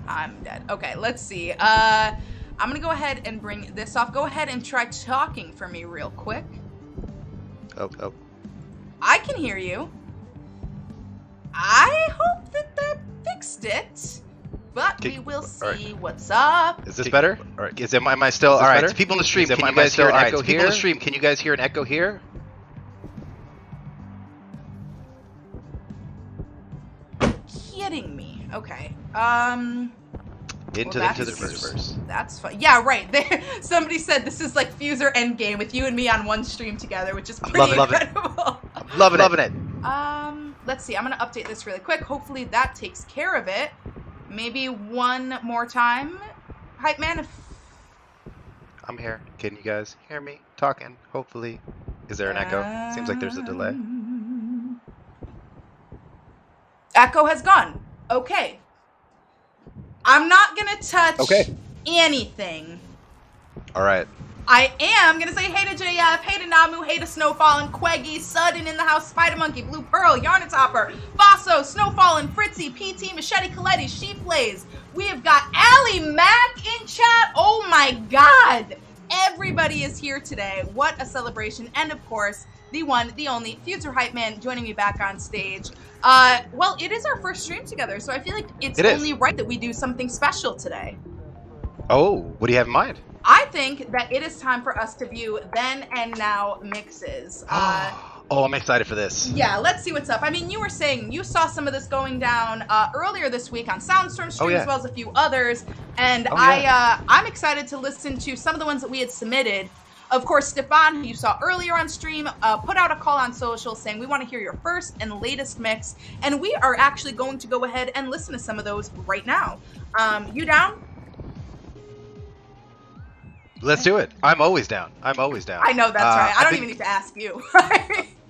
I'm dead. Okay, let's see. I'm gonna go ahead and bring this off. Go ahead and try talking for me real quick. Oh. I can hear you. I hope that fixed it. But we will see what's up. Is this better? Or am I still? All right. To people in the stream, can you guys hear an echo here? People in the stream, can you guys hear an echo here? Kidding me. Okay. Into the FUSERverse. That's fun. Yeah, right. There, somebody said this is like FUSER Endgame with you and me on one stream together, which is pretty incredible. Loving it. let's see. I'm going to update this really quick. Hopefully that takes care of it. Maybe one more time. Hype man, if... I'm here. Can you guys hear me talking? Hopefully. Is there an echo? Seems like there's a delay. Echo has gone. Okay. I'm not going to touch anything. All right. I am going to say hey to JF, hey to Namu, hey to Snowfall and Queggy, Sudden in the house, Spider Monkey, Blue Pearl, Yarnitopper, Basso, Snowfall and Fritzy, PT, Machete Coletti, Sheep Blaze. We have got Allie Mack in chat. Oh my God. Everybody is here today. What a celebration. And of course, the one, the only FUSER Hype Man joining me back on stage. Well, it is our first stream together, so I feel like it's only right that we do something special today. Oh, what do you have in mind? I think that it is time for us to view then and now mixes. Oh, I'm excited for this. Yeah, let's see what's up. I mean, you were saying you saw some of this going down earlier this week on Soundstorm stream as well as a few others, and I'm excited to listen to some of the ones that we had submitted. Of course, Stefan, who you saw earlier on stream, put out a call on social saying we want to hear your first and latest mix, and we are actually going to go ahead and listen to some of those right now. You down? Let's do it. I'm always down. I'm always down. I know that's right. I don't even need to ask you.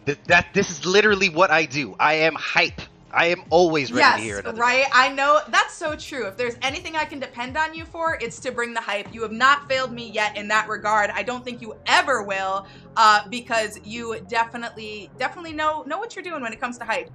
This is literally what I do. I am hype. I am always ready to hear it. Right? I know. That's so true. If there's anything I can depend on you for, it's to bring the hype. You have not failed me yet in that regard. I don't think you ever will, because you definitely know what you're doing when it comes to hype.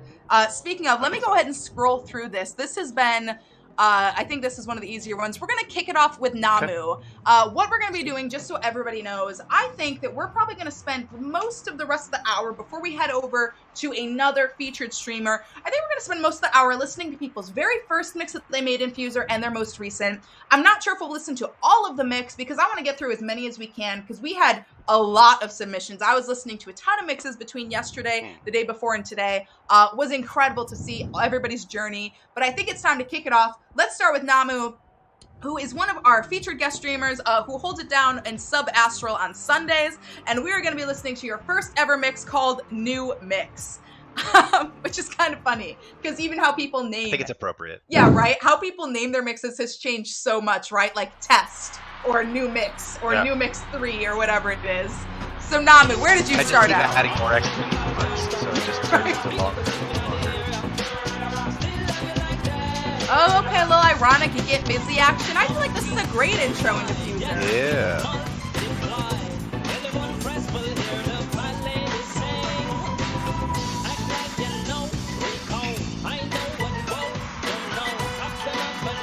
Speaking of, let me go ahead and scroll through this. This has been... I think this is one of the easier ones. We're going to kick it off with Namu. What we're going to be doing, just so everybody knows, I think that we're probably going to spend most of the rest of the hour before we head over to another featured streamer. I think we're going to spend most of the hour listening to people's very first mix that they made in FUSER and their most recent. I'm not sure if we'll listen to all of the mix because I want to get through as many as we can because we had a lot of submissions. I was listening to a ton of mixes between yesterday, the day before, and today. Was incredible to see everybody's journey. But I think it's time to kick it off. Let's start with Namu, who is one of our featured guest streamers, who holds it down in Sub-Astral on Sundays. And we are going to be listening to your first ever mix called New Mix. Which is kind of funny, because even how people name... I think it's appropriate. Yeah, right? How people name their mixes has changed so much, right? Like Test, or New Mix, or New Mix 3, or whatever it is. So Namu, where did you start at? I just keep adding more extra inputs, so it just turns into longer. Oh, okay, a little ironic, you get busy action. I feel like this is a great intro into FUSER. Yeah.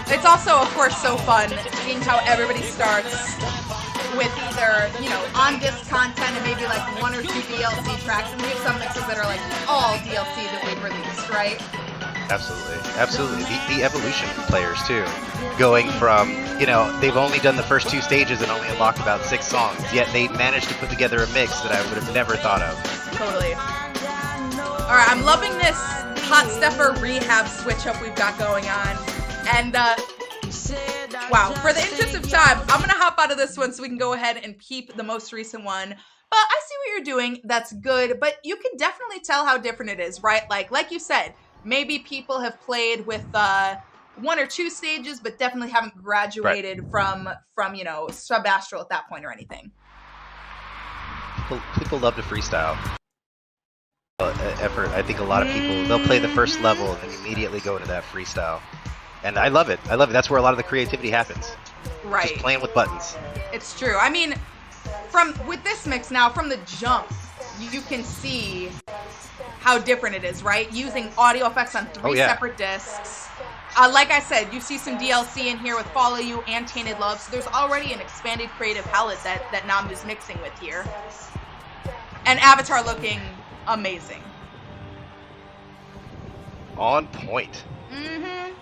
It's also, of course, so fun seeing how everybody starts with either, you know, on-disc content and maybe like 1 or 2 DLC tracks, and we have some mixes that are like all DLC that we've released, right? Absolutely. Absolutely. The evolution of players, too. Going from, you know, they've only done the first 2 stages and only unlocked about 6 songs, yet they managed to put together a mix that I would have never thought of. Totally. All right, I'm loving this Hot Stepper rehab switch up we've got going on. And, wow, for the interest of time, I'm going to hop out of this one so we can go ahead and peep the most recent one. But I see what you're doing. That's good. But you can definitely tell how different it is, right? Like you said, maybe people have played with 1 or 2 stages, but definitely haven't graduated from you know, Sub-Astral at that point or anything. People love to freestyle. Effort. I think a lot of people, they'll play the first level and then immediately go into that freestyle. And I love it. I love it. That's where a lot of the creativity happens. Right. Just playing with buttons. It's true. I mean, with this mix now, from the jump, you can see how different it is, right? Using audio effects on 3 separate discs. Like I said, you see some DLC in here with Follow You and Tainted Love, so there's already an expanded creative palette that Namu's mixing with here. And Avatar looking amazing. On point. Mm-hmm.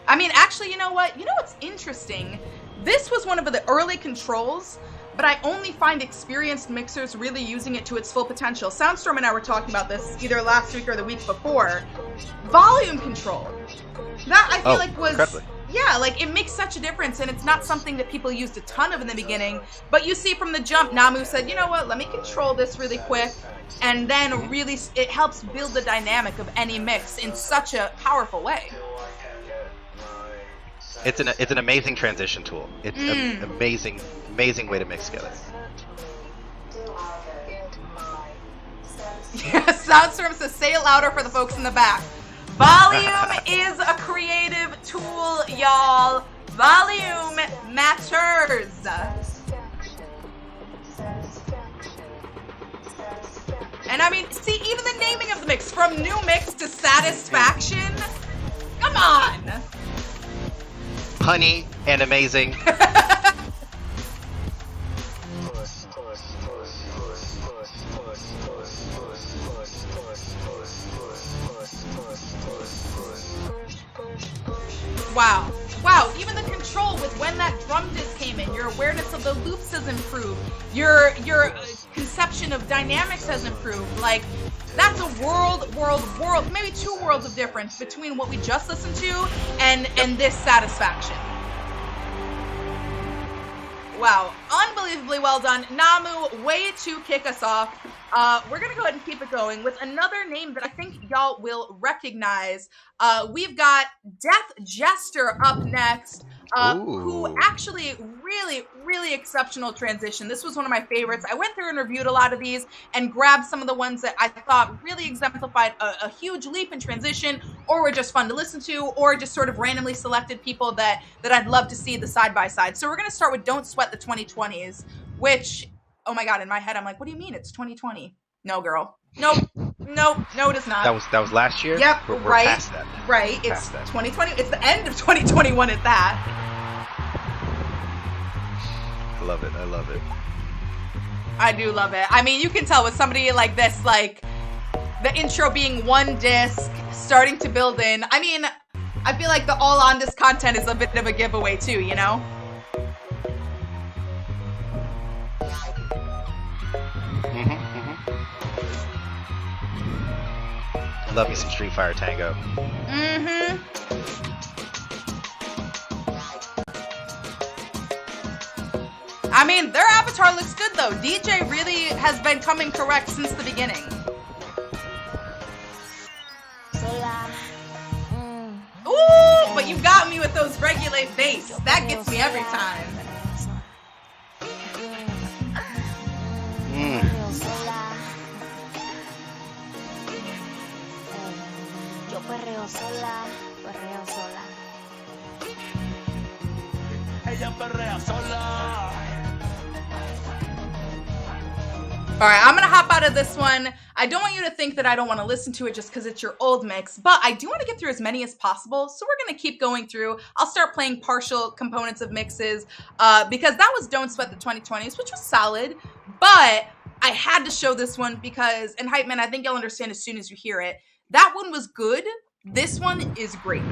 I mean, actually, you know what? You know what's interesting? This was one of the early controls, but I only find experienced mixers really using it to its full potential. Soundstorm and I were talking about this either last week or the week before. Volume control. That I feel like was... Incredibly. Yeah, like it makes such a difference, and it's not something that people used a ton of in the beginning, but you see from the jump, Namu said, you know what, let me control this really quick, and then really it helps build the dynamic of any mix in such a powerful way. It's an amazing transition tool. It's an amazing way to mix together. Soundstorm says, say it louder for the folks in the back. Volume is a creative tool, y'all. Volume matters. And I mean, see, even the naming of the mix, from new mix to satisfaction. Come on. Honey and amazing. Wow. Wow, even the control with when that drum disc came in, your awareness of the loops has improved. Your conception of dynamics has improved. Like, that's a world, maybe two worlds of difference between what we just listened to and this satisfaction. Wow, unbelievably well done. Namu, way to kick us off. We're going to go ahead and keep it going with another name that I think y'all will recognize. We've got Death Jester up next, who actually really exceptional transition. This was one of my favorites. I went through and reviewed a lot of these and grabbed some of the ones that I thought really exemplified a huge leap in transition, or were just fun to listen to, or just sort of randomly selected people that I'd love to see the side-by-side. So we're going to start with Don't Sweat the 2020s, which, oh my God, in my head, I'm like, what do you mean it's 2020? No, girl. Nope, it is not. That was last year? Yep, we're right. Past that. Right, it's 2020. It's the end of 2021 at that. I love it. I do love it. I mean, you can tell with somebody like this, like, the intro being one disc, starting to build in. I mean, I feel like the all on disc content is a bit of a giveaway too, you know? Love me some Street Fighter Tango. I mean, their avatar looks good though. DJ really has been coming correct since the beginning. Ooh, but you got me with those regulate bass. That gets me every time. Perreo sola. Ella perrea sola. All right, I'm gonna hop out of this one. I don't want you to think that I don't want to listen to it just because it's your old mix, but I do want to get through as many as possible. So we're gonna keep going through. I'll start playing partial components of mixes because that was Don't Sweat the 2020s, which was solid, but I had to show this one because, and Hype Man, I think you'll understand as soon as you hear it. That one was good. This one is great.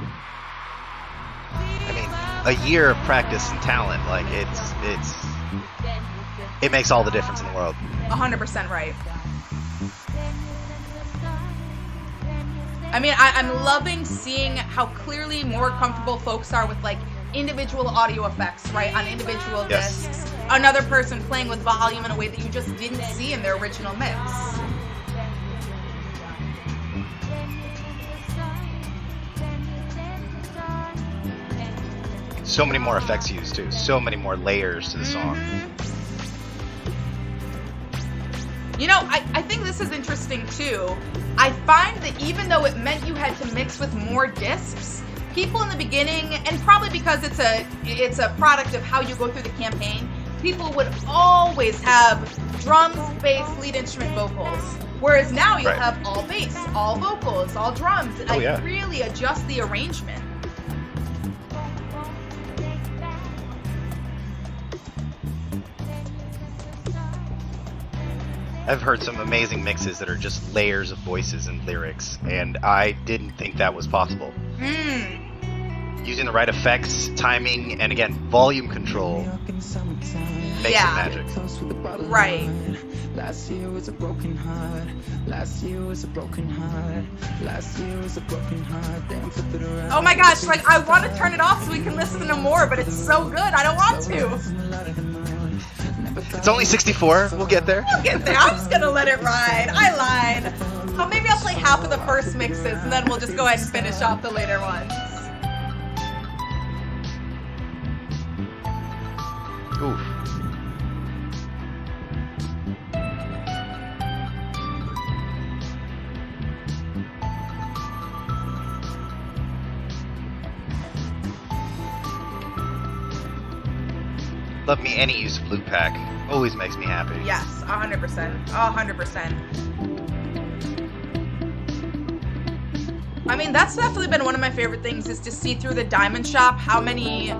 I mean, a year of practice and talent, like it makes all the difference in the world. 100% right. I mean, I'm loving seeing how clearly more comfortable folks are with like individual audio effects, right, on individual discs. Another person playing with volume in a way that you just didn't see in their original mix. So many more effects used too. So many more layers to the song. You know, I think this is interesting too. I find that even though it meant you had to mix with more discs, people in the beginning, and probably because it's a product of how you go through the campaign, people would always have drums, bass, lead instrument, vocals. Whereas now you have all bass, all vocals, all drums. And really adjust the arrangement. I've heard some amazing mixes that are just layers of voices and lyrics, and I didn't think that was possible. Using the right effects, timing, and again, volume control makes it magic. Right. Last year was a broken heart. Last year was a broken heart. Last year was a broken heart. Damn, flip it around. Oh my gosh, like I want to turn it off so we can listen to more, but it's so good. I don't want to. It's only 64. We'll get there. We'll get there. I'm just gonna let it ride. I lied. Oh, maybe I'll play half of the first mixes, and then we'll just go ahead and finish off the later ones. Oof. Love me any use of loot pack. Always makes me happy. Yes, 100%. 100%. I mean, that's definitely been one of my favorite things, is to see through the Diamond Shop how many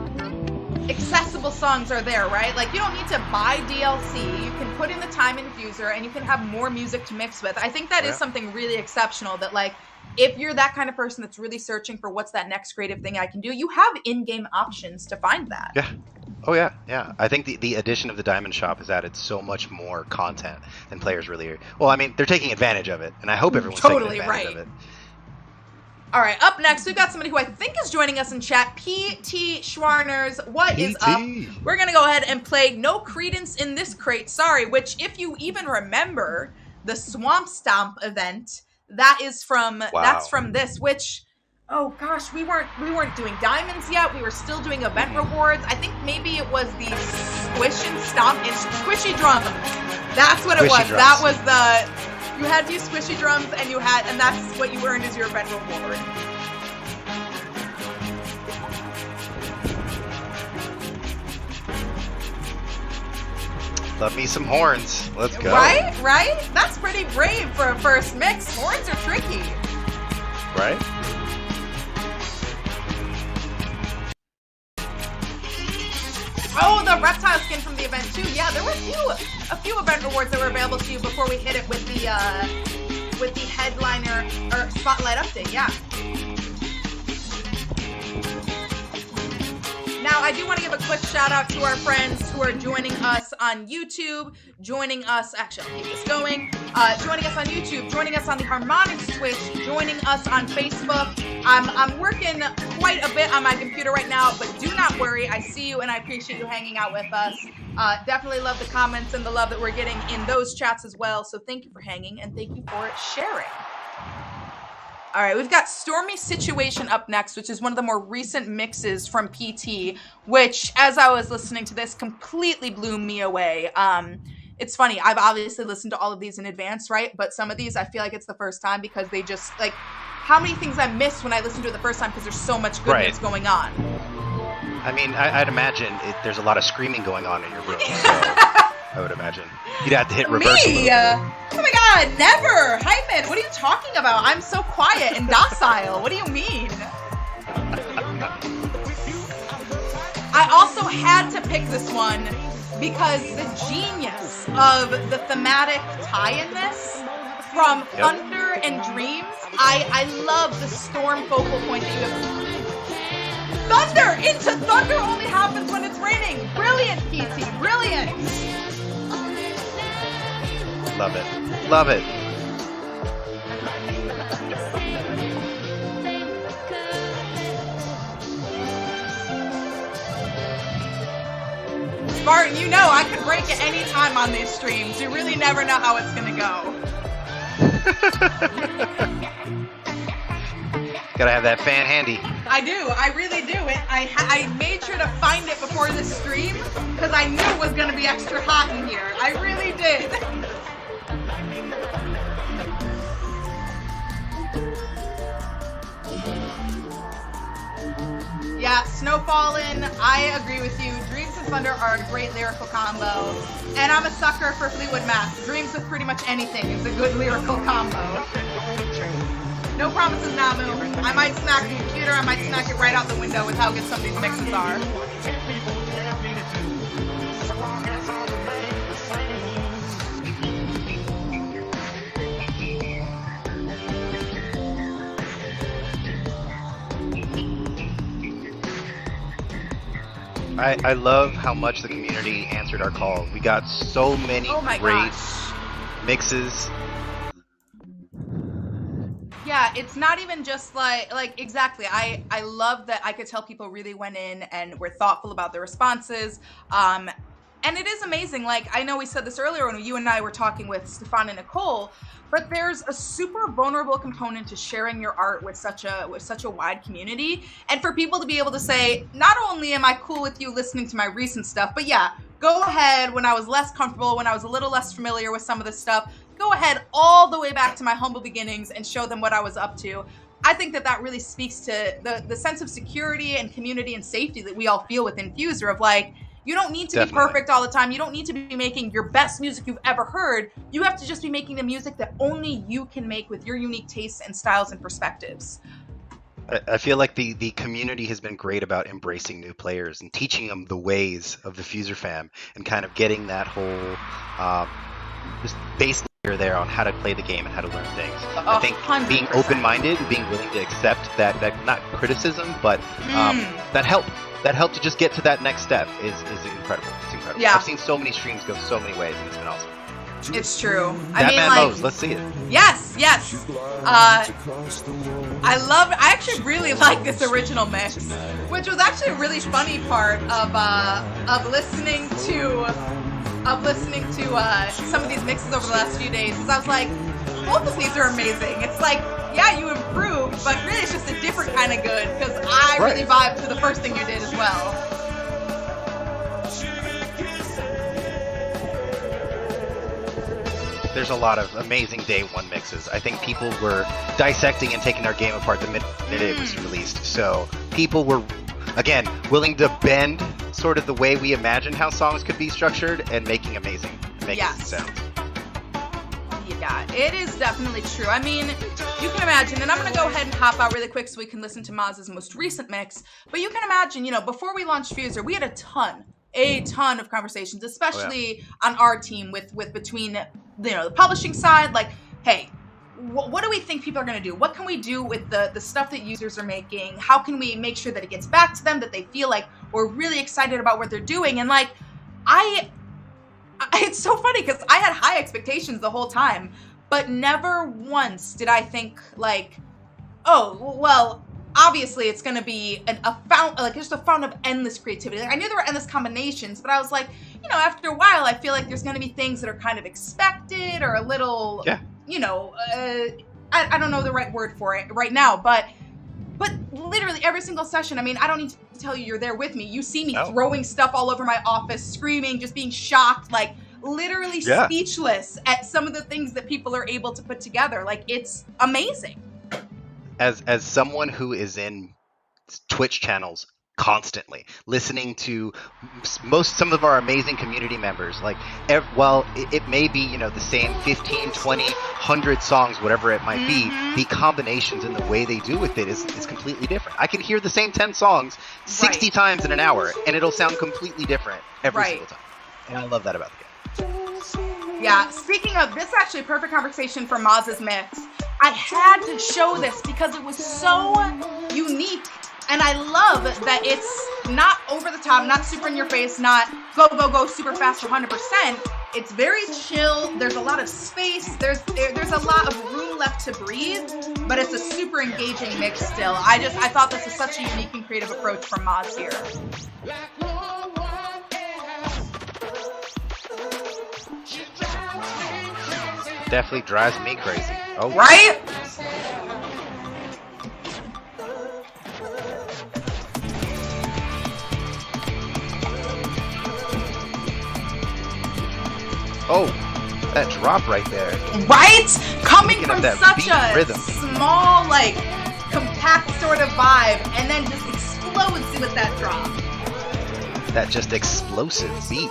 accessible songs are there, right? Like, you don't need to buy DLC. You can put in the time in FUSER, and you can have more music to mix with. I think that is something really exceptional, that, like, if you're that kind of person that's really searching for what's that next creative thing I can do, you have in-game options to find that. Yeah. Oh, yeah, yeah. I think the addition of the Diamond Shop has added so much more content than players really are. Well, I mean, they're taking advantage of it, and I hope everyone's taking advantage of it. All right, up next, we've got somebody who I think is joining us in chat, P.T. Schwarners. What is up? We're going to go ahead and play No Credence in This Crate, sorry, which, if you even remember the Swamp Stomp event, that is from, that's from this, which... Oh gosh, we weren't doing diamonds yet. We were still doing event rewards. I think maybe it was the squish and stomp and squishy drums. That's what it was. Drums. That was the, you had to use squishy drums, and that's what you earned as your event reward. Love me some horns. Let's go. Right? That's pretty brave for a first mix. Horns are tricky. Right? Oh, the reptile skin from the event too. Yeah, there were a few event rewards that were available to you before we hit it with the headliner or spotlight update. Yeah. Now, I do want to give a quick shout out to our friends who are joining us on YouTube, joining us, actually, I'll keep this going, joining us on YouTube, joining us on the Harmonix Twitch, joining us on Facebook. I'm working quite a bit on my computer right now, but do not worry. I see you and I appreciate you hanging out with us. Definitely love the comments and the love that we're getting in those chats as well. So thank you for hanging and thank you for sharing. All right, we've got Stormy Situation up next, which is one of the more recent mixes from PT, which, as I was listening to this, completely blew me away. It's funny, I've obviously listened to all of these in advance, right? But some of these, I feel like it's the first time because they just, like, how many things I missed when I listened to it the first time because there's so much goodness going on. I mean, I'd imagine there's a lot of screaming going on in your room, so I would imagine. You'd have to hit reverse. Me? Oh my god, never! Hyman, what are you talking about? I'm so quiet and docile. What do you mean? I also had to pick this one because the genius of the thematic tie in this from Thunder and Dreams, I love the storm focal point that you have. Thunder! Into Thunder only happens when it's raining! Brilliant, PT, brilliant! Love it. Love it. Spartan, you know I can break at any time on these streams. You really never know how it's gonna go. Gotta have that fan handy. I do. I really do. I made sure to find it before this stream because I knew it was gonna be extra hot in here. I really did. Yeah, Snowfallin', I agree with you. Dreams and Thunder are a great lyrical combo. And I'm a sucker for Fleetwood Mac. Dreams with pretty much anything is a good lyrical combo. No promises, Namu. I might smack the computer, I might smack it right out the window with how good some of these mixes are. I love how much the community answered our call. We got so many great mixes. Yeah, it's not even just like exactly. I love that I could tell people really went in and were thoughtful about their responses. And it is amazing. Like, I know we said this earlier when you and I were talking with Stefan and Nicole, but there's a super vulnerable component to sharing your art with such a wide community. And for people to be able to say, not only am I cool with you listening to my recent stuff, but yeah, go ahead when I was less comfortable, when I was a little less familiar with some of this stuff, go ahead all the way back to my humble beginnings and show them what I was up to. I think that really speaks to the sense of security and community and safety that we all feel within FUSER of like, you don't need to be perfect all the time. You don't need to be making your best music you've ever heard. You have to just be making the music that only you can make with your unique tastes and styles and perspectives. I feel like the community has been great about embracing new players and teaching them the ways of the FUSER fam and kind of getting that whole just base layer there on how to play the game and how to learn things. I think 100%. Being open-minded and being willing to accept that not criticism, but that help to just get to that next step is incredible. It's incredible. Yeah. I've seen so many streams go so many ways, and it's been awesome. It's true. That man knows. Let's see it. Yes. I actually really like this original mix, which was actually a really funny part of listening to some of these mixes over the last few days. Because I was like, both of these are amazing. It's like, yeah, you improved, but really it's just a different kind of good. Because I really vibed to the first thing you did as well. There's a lot of amazing day one mixes. I think people were dissecting and taking our game apart the minute it was released. So people were, again, willing to bend sort of the way we imagined how songs could be structured and making amazing sounds. Yeah, it is definitely true. I mean, you can imagine, and I'm going to go ahead and hop out really quick so we can listen to Maz's most recent mix. But you can imagine, before we launched FUSER, we had a ton of conversations, especially on our team with between the publishing side, like, hey, what do we think people are going to do? What can we do with the stuff that users are making? How can we make sure that it gets back to them, that they feel like we're really excited about what they're doing? And like, it's so funny because I had high expectations the whole time, but never once did I think like, oh, well, obviously it's going to be a fountain of endless creativity. Like, I knew there were endless combinations, but I was like, after a while, I feel like there's going to be things that are kind of expected or a little, I don't know the right word for it right now, but literally every single session, I mean, I don't need to tell you, you're there with me. You see me throwing stuff all over my office, screaming, just being shocked, like literally speechless at some of the things that people are able to put together. Like, it's amazing. As someone who is in Twitch channels constantly, listening to some of our amazing community members, like, while it may be, the same 15, 20, 100 songs, whatever it might be, the combinations and the way they do with it is completely different. I can hear the same 10 songs 60 times in an hour, and it'll sound completely different every single time. And I love that about the game. Yeah, speaking of, this is actually a perfect conversation for Maz's mix. I had to show this because it was so unique. And I love that it's not over the top, not super in your face, not go, go, go super fast 100%. It's very chill. There's a lot of space. There's a lot of room left to breathe, but it's a super engaging mix still. I thought this was such a unique and creative approach from Maz here. Definitely drives me crazy. Oh, right? Oh, that drop right there. Right? Coming from such a rhythm. Small, like, compact sort of vibe, and then just explodes with that drop. That just explosive beat.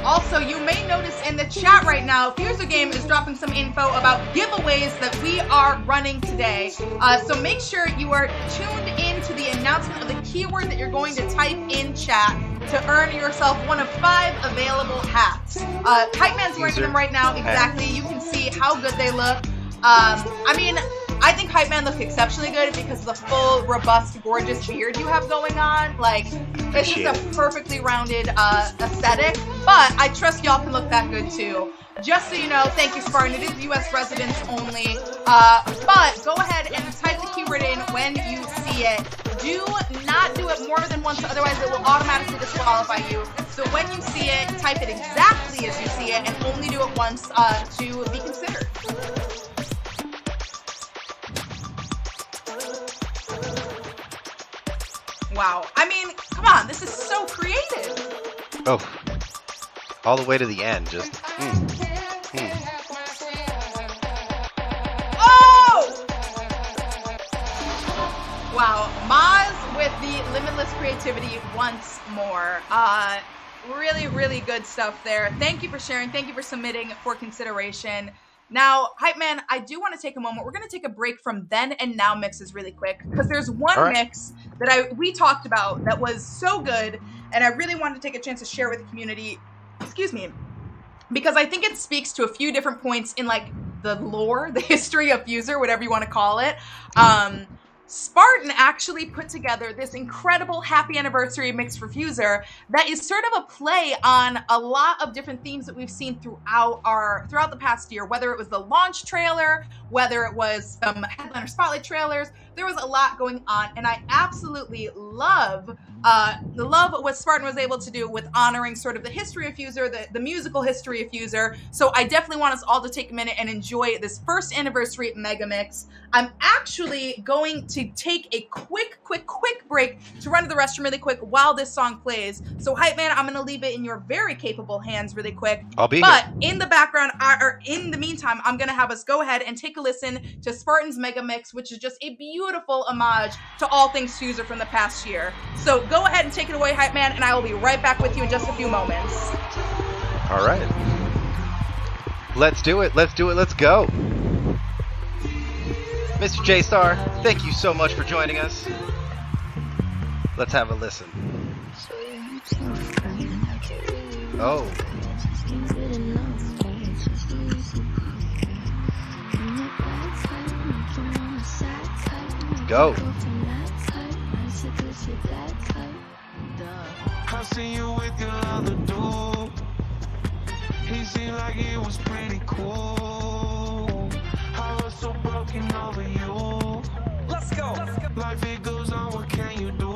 Also, you may notice in the chat right now, FUSER Game is dropping some info about giveaways that we are running today. So make sure you are tuned in to the announcement of the keyword that you're going to type in chat to earn yourself one of 5 available hats. Kite Man's wearing them right now. Exactly. You can see how good they look. I mean, I think Hype Man looked exceptionally good because of the full, robust, gorgeous beard you have going on. Like, it's just a perfectly rounded aesthetic, but I trust y'all can look that good too. Just so you know, thank you, Spartan. It is U.S. residents only, but go ahead and type the keyword in when you see it. Do not do it more than once, otherwise it will automatically disqualify you So when you see it, type it exactly as you see it, and only do it once to be considered. Wow. I mean, come on, this is so creative. Oh, all the way to the end, just. Oh! Wow, Maz with the limitless creativity once more. Really, really good stuff there. Thank you for sharing. Thank you for submitting for consideration. Now, Hype Man, I do want to take a moment. We're going to take a break from then and now mixes really quick because there's one mix that we talked about that was so good, and I really wanted to take a chance to share with the community. Excuse me. Because I think it speaks to a few different points in like the lore, the history of FUSER, whatever you want to call it. Spartan actually put together this incredible happy anniversary mix for FUSER that is sort of a play on a lot of different themes that we've seen throughout the past year, whether it was the launch trailer, whether it was some headliner spotlight trailers. There was a lot going on, and I absolutely love what Spartan was able to do with honoring sort of the history of FUSER, the musical history of FUSER. So I definitely want us all to take a minute and enjoy this first anniversary mega mix. I'm actually going to take a quick break to run to the restroom really quick while this song plays. So Hype Man, I'm going to leave it in your very capable hands really quick. I'll be But here. in the background, or in the meantime, I'm going to have us go ahead and take a listen to Spartan's mega mix, which is just a beautiful homage to all things FUSER from the past year. So go ahead and take it away, Hype Man, and I will be right back with you in just a few moments. All right. Let's do it. Let's go. Mr. J-Star, thank you so much for joining us. Let's have a listen. Oh. Go. I see you with your other dude. He seemed like it was pretty cool. I was so broken over you. Let's go. Life it goes on, what can you do?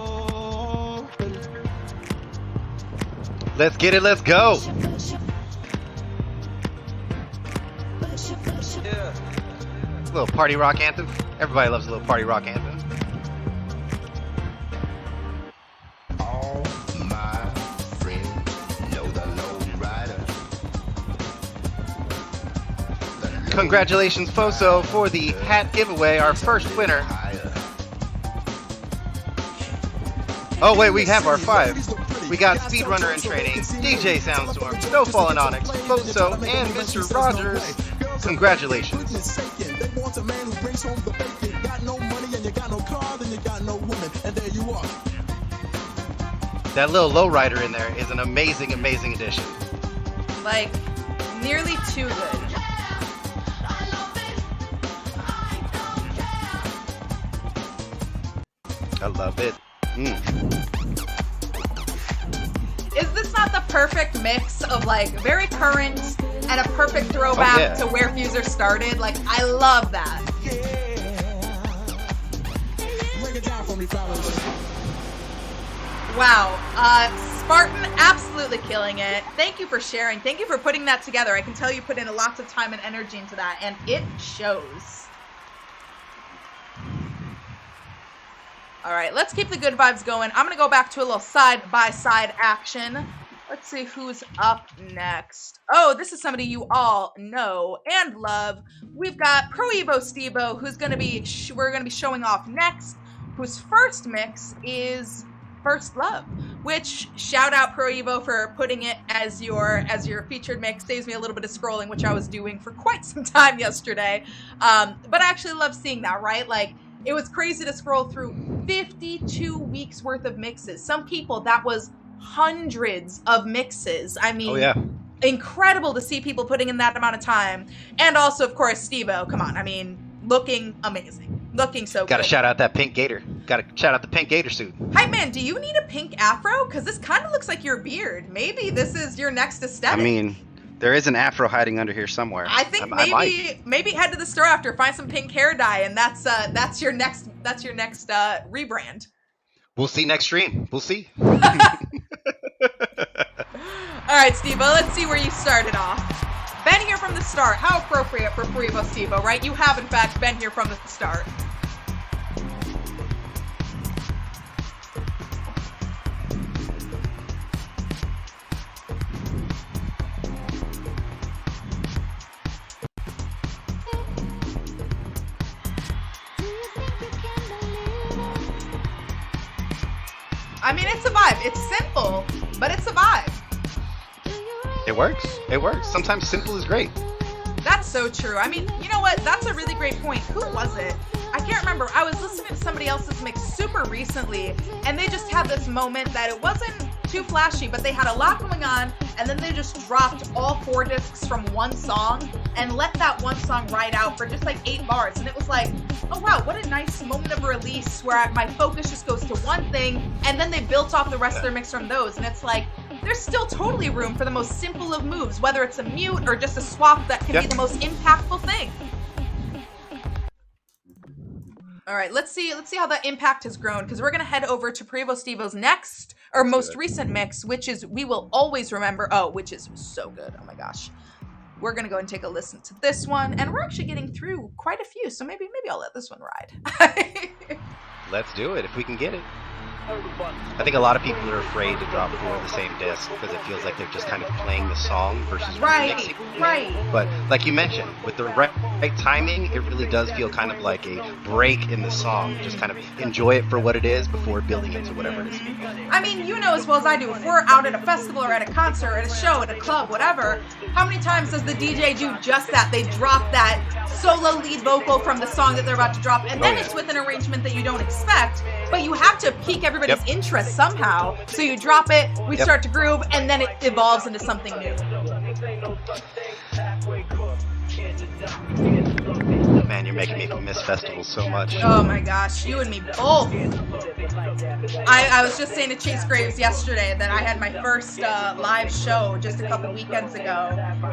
Let's get it, let's go. Yeah. A little party rock anthem. Everybody loves a little party rock anthem. All my friends know the low rider. Congratulations, FOSO, for the hat giveaway, our first winner. Oh wait, we have our 5. We got Speedrunner in Training, DJ Soundstorm, No Fallen Onyx, FOSO, and Mr. Rogers. Congratulations. They want a man who brings home the bacon. Got no money and you got no car, then you got no woman, and there you are. That little lowrider in there is an amazing, amazing addition. Like, nearly too good. I love it. Is this not the perfect mix of like very current and a perfect throwback to where FUSER started? Like, I love that. Wow. Spartan, absolutely killing it. Thank you for sharing. Thank you for putting that together. I can tell you put in lots of time and energy into that, and it shows. All right, let's keep the good vibes going. I'm going to go back to a little side-by-side action. Let's see who's up next. Oh, this is somebody you all know and love. We've got Pro Evo Stevo, who's going to be we're going to be showing off next, whose first mix is First Love, which shout out Pro Evo for putting it as your featured mix. Saves me a little bit of scrolling, which I was doing for quite some time yesterday. But I actually love seeing that, right? Like, it was crazy to scroll through 52 weeks worth of mixes. Some people, that was hundreds of mixes. I mean, incredible to see people putting in that amount of time. And also, of course, Steve-O, come on. I mean, looking amazing. Looking so good. Gotta shout out that pink gator. Gotta shout out the pink gator suit. Hype Man, do you need a pink afro? Because this kind of looks like your beard. Maybe this is your next aesthetic. I mean, there is an afro hiding under here somewhere. I think maybe head to the store after, find some pink hair dye, and that's your next rebrand. We'll see next stream. We'll see. All right, Steve, let's see where you started off. Been here from the start. How appropriate for Freevo Steve-O, right? You have, in fact, been here from the start. I mean, it's a vibe. It's simple, but it's a vibe. It works. It works. Sometimes simple is great. That's so true. I mean, you know what? That's a really great point. Who was it? I can't remember. I was listening to somebody else's mix super recently, and they just had this moment that it wasn't too flashy, but they had a lot going on, and then they just dropped all 4 discs from one song and let that one song ride out for just like 8 bars. And it was like, oh wow, what a nice moment of release where my focus just goes to one thing, and then they built off the rest of their mix from those. And it's like, there's still totally room for the most simple of moves, whether it's a mute or just a swap that can be the most impactful thing. All right, let's see how that impact has grown, because we're gonna head over to Freevo Steve-O's next or most recent mix, which is We Will Always Remember. Oh, which is so good. Oh my gosh. We're gonna go and take a listen to this one, and we're actually getting through quite a few, so maybe I'll let this one ride. Let's do it if we can get it. I think a lot of people are afraid to drop 4 of the same disc because it feels like they're just kind of playing the song versus remixing. Right. But like you mentioned, with the right timing, it really does feel kind of like a break in the song. Just kind of enjoy it for what it is before building into whatever it is. I mean, you know as well as I do, if we're out at a festival or at a concert, at a show, at a club, whatever, how many times does the DJ do just that? They drop that solo lead vocal from the song that they're about to drop, and then it's with an arrangement that you don't expect, but you have to pique everybody's interest somehow. So you drop it, we start to groove, and then it evolves into something new. Man, you're making me miss festivals so much. Oh my gosh, you and me both. I was just saying to Chase Graves yesterday that I had my first live show just a couple weekends ago,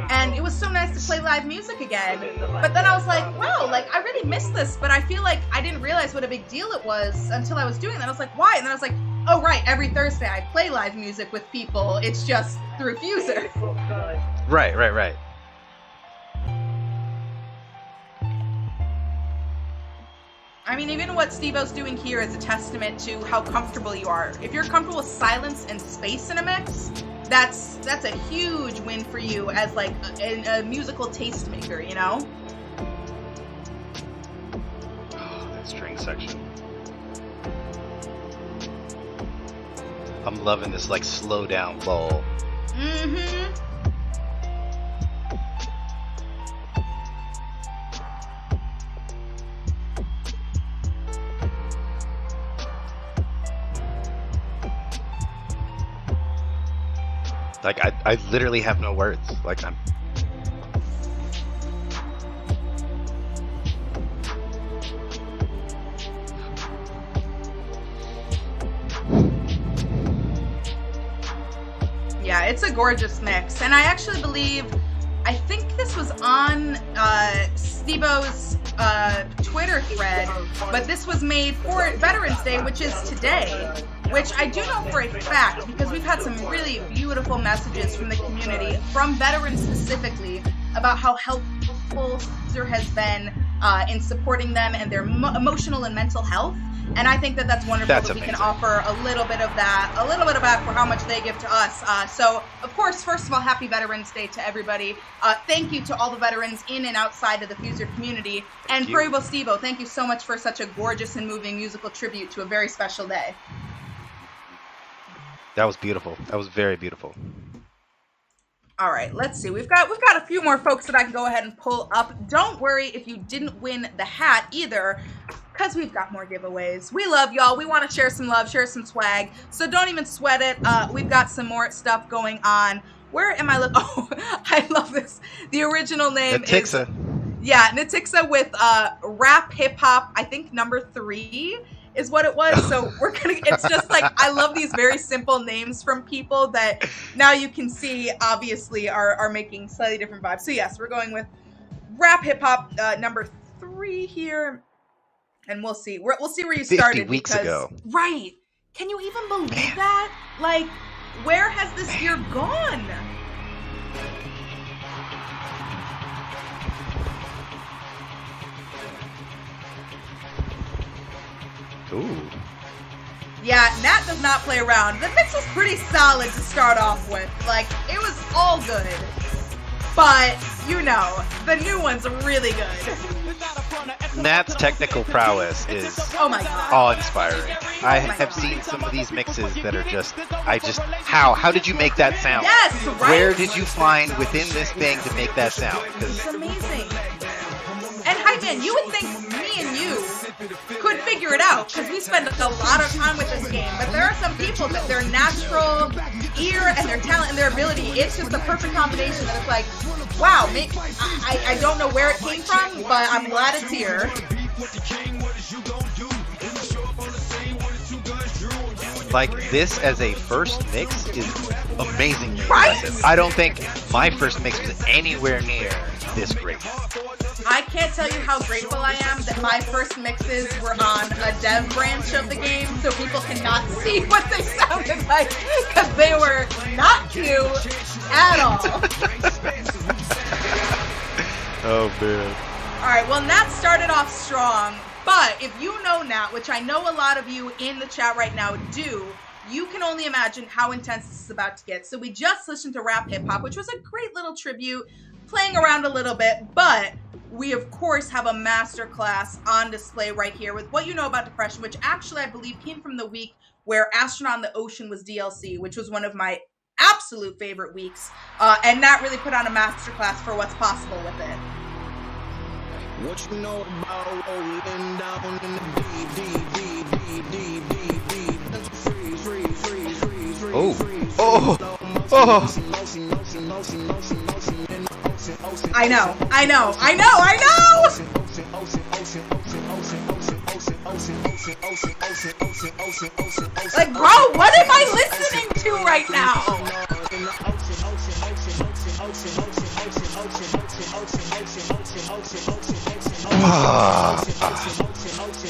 and it was so nice to play live music again. But then I was like, wow, like I really missed this, but I feel like I didn't realize what a big deal it was until I was doing that. I was like, why? And then I was like, oh right, every Thursday I play live music with people. It's just through FUSER. Right. I mean, even what Steve-O's doing here is a testament to how comfortable you are. If you're comfortable with silence and space in a mix, that's a huge win for you as like a musical tastemaker, you know? Oh, that string section. I'm loving this like slow down lull. Mm-hmm. Like I literally have no words. Like I'm. Yeah, it's a gorgeous mix, and I actually believe, I think this was on Steve-O's Twitter thread, but this was made for Veterans Day, which is today, which I do know for a fact because we've had some really beautiful messages from the community, from veterans specifically, about how helpful FUSER has been in supporting them and their emotional and mental health. And I think that that's wonderful that we can offer a little bit of that for how much they give to us. So, of course, first of all, happy Veterans Day to everybody. Thank you to all the veterans in and outside of the FUSER community. And Freevo Steve-O, thank you so much for such a gorgeous and moving musical tribute to a very special day. That was beautiful. That was very beautiful. All right, let's see. We've got a few more folks that I can go ahead and pull up. Don't worry if you didn't win the hat either, because we've got more giveaways. We love y'all. We want to share some love, share some swag. So don't even sweat it. We've got some more stuff going on. Where am I looking? Oh, I love this. The original name Natixa. Yeah, Natixa with rap hip hop, I think number 3 is what it was. So it's just like, I love these very simple names from people that now you can see obviously are making slightly different vibes. So yes, we're going with rap hip hop number 3 here. And we'll see. We'll see where you started. 50 weeks ago. Right. Can you even believe that? Like, Where has this year gone? Ooh. Yeah, Nat does not play around. The mix was pretty solid to start off with. Like, it was all good. But, you know, the new one's really good. Nat's technical prowess is oh my God. awe-inspiring. I have seen some of these mixes that are just, how did you make that sound? Yes, right? Where did you find within this thing to make that sound? It's amazing. And Hype Man, you would think me and you could figure it out, because we spend a lot of time with this game, but there are some people that their natural ear and their talent and their ability, it's just the perfect combination that it's like, wow, I don't know where it came from, but I'm glad it's here. Like, this as a first mix is amazingly right? impressive. I don't think my first mix was anywhere near this great. I can't tell you how grateful I am that my first mixes were on a dev branch of the game, so people cannot see what they sounded like, because they were not cute at all. Oh, man. Alright, well, Nat started off strong, but if you know Nat, which I know a lot of you in the chat right now do, you can only imagine how intense this is about to get. So we just listened to Rap Hip Hop, which was a great little tribute, playing around a little bit, but we of course have a masterclass on display right here with What You Know About Depression, which actually I believe came from the week where Astronaut in the Ocean was DLC, which was one of my absolute favorite weeks, and Nat really put on a masterclass for what's possible with it. What you know about rolling down in the Oh. I know. Like, bro, what am I listening to right now?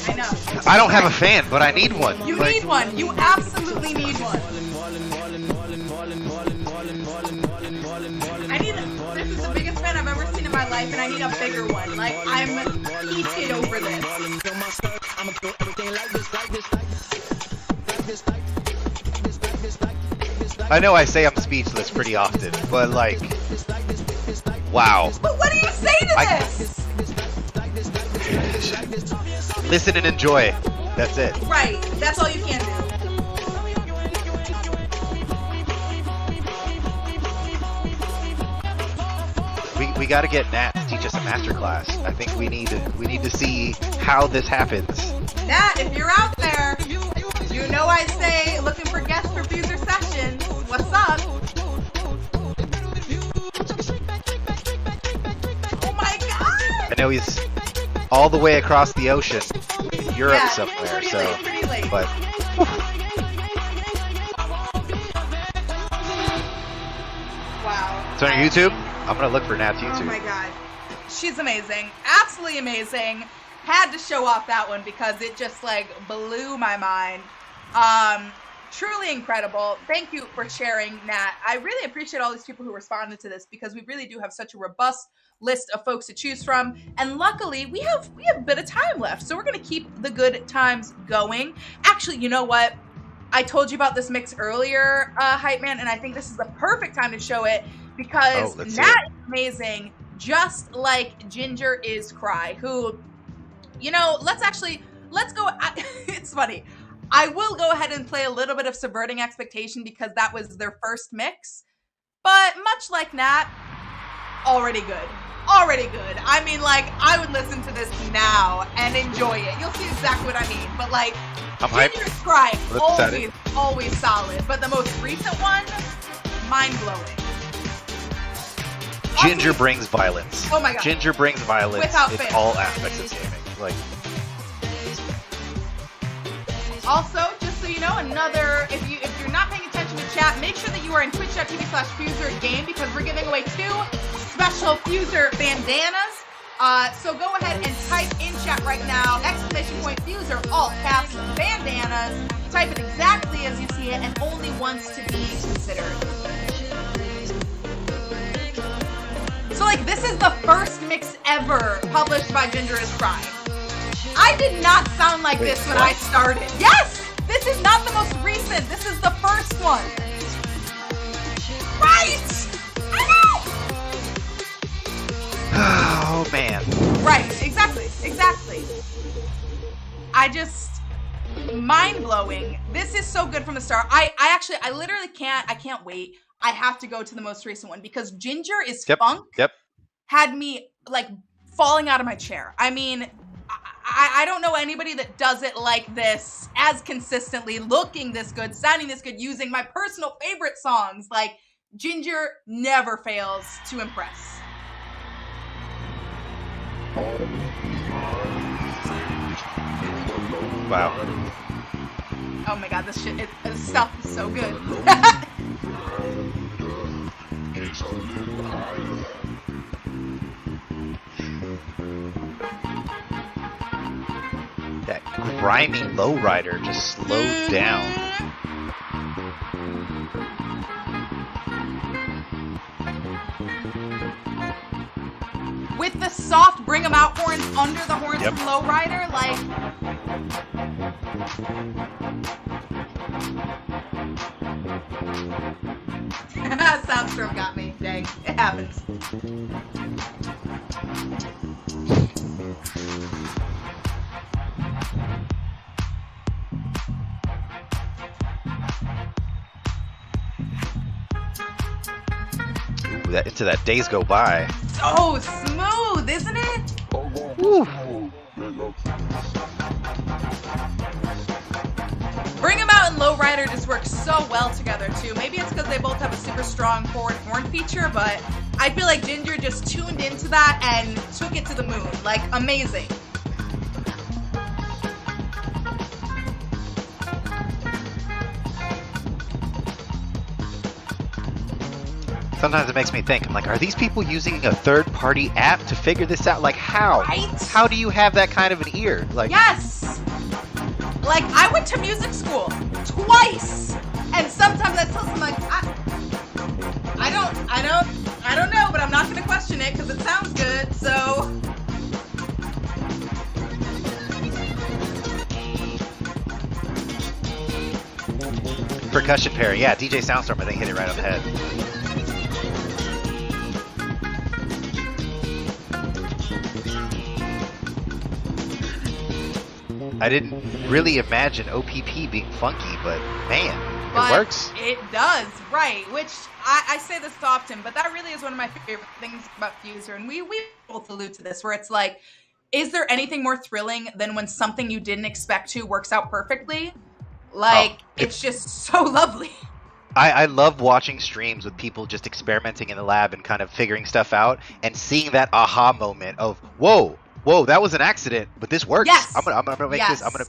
I know. I don't have a fan, but I need one. You need one. You absolutely need one. This is the biggest fan I've ever seen in my life, and I need a bigger one. Like, I'm heated over this. I know I say I'm speechless pretty often, but like, wow. But what do you say to this? Listen and enjoy. That's it. Right. That's all you can do. We got to get Nat to teach us a masterclass. I think we need to see how this happens. Nat, if you're out there, you know I say looking for guests for FUSER sessions. What's up? Oh my God! I know he's all the way across the ocean, Europe somewhere. Pretty late. But. Wow. It's on your YouTube? I'm gonna look for Nat's YouTube. Oh my God. She's amazing. Absolutely amazing. Had to show off that one because it just like blew my mind. Truly incredible. Thank you for sharing, Nat. I really appreciate all these people who responded to this because we really do have such a robust list of folks to choose from. And luckily we have a bit of time left. So we're gonna keep the good times going. Actually, you know what? I told you about this mix earlier, Hype Man, and I think this is the perfect time to show it because Nat is amazing, just like Ginger is Cry, who, you know, let's go, it's funny. I will go ahead and play a little bit of Subverting Expectation because that was their first mix, but much like Nat, already good. I mean, like, I would listen to this now and enjoy it. You'll see exactly what I mean, but like, Ginger's Cry, always solid, but the most recent one, mind-blowing. Ginger brings violence. Oh my God. Ginger brings violence Without in fail. all aspects of gaming. Like, also, just so you know, if you're not paying attention to chat, make sure that you are in twitch.tv/FuserGame because we're giving away 2 special FUSER bandanas. So go ahead and type in chat right now, !FUSER, all caps, bandanas. Type it exactly as you see it and only once to be considered. So like this is the first mix ever published by Ginger is Crying. I did not sound like this when I started. Yes! This is not the most recent. This is the first one. Right! I know! Oh man. Right, exactly. I just mind-blowing. This is so good from the start. I literally can't wait. I have to go to the most recent one because Ginger is Funk had me like falling out of my chair. I mean, I don't know anybody that does it like this as consistently, looking this good, sounding this good, using my personal favorite songs. Like, Ginger never fails to impress. Wow. Oh my god, this stuff is so good. That grimy lowrider just slowed down. With the soft bring 'em out horns under the horns from Lowrider, like... Soundstorm got me. Dang, it happens. Into that Days Go By. So smooth, isn't it? Woo. Bring 'em Out and Lowrider just work so well together too. Maybe it's because they both have a super strong forward horn feature, but I feel like Ginger just tuned into that and took it to the moon. Like, amazing. Sometimes it makes me think, I'm like, are these people using a third-party app to figure this out? Like, how? Right? How do you have that kind of an ear? Like, yes! Like, I went to music school twice! And sometimes I tell someone, like, I don't know, but I'm not gonna question it because it sounds good, so... percussion pairing. Yeah, DJ Soundstorm, I think, hit it right on the head. I didn't really imagine OPP being funky, but man, it works. It does, right? Which I say this often, but that really is one of my favorite things about FUSER, and we both allude to this, where it's like, is there anything more thrilling than when something you didn't expect to works out perfectly? Like, it's just so lovely. I love watching streams with people just experimenting in the lab and kind of figuring stuff out, and seeing that aha moment of whoa, that was an accident, but this works. Yes. I'm gonna make this. I'm gonna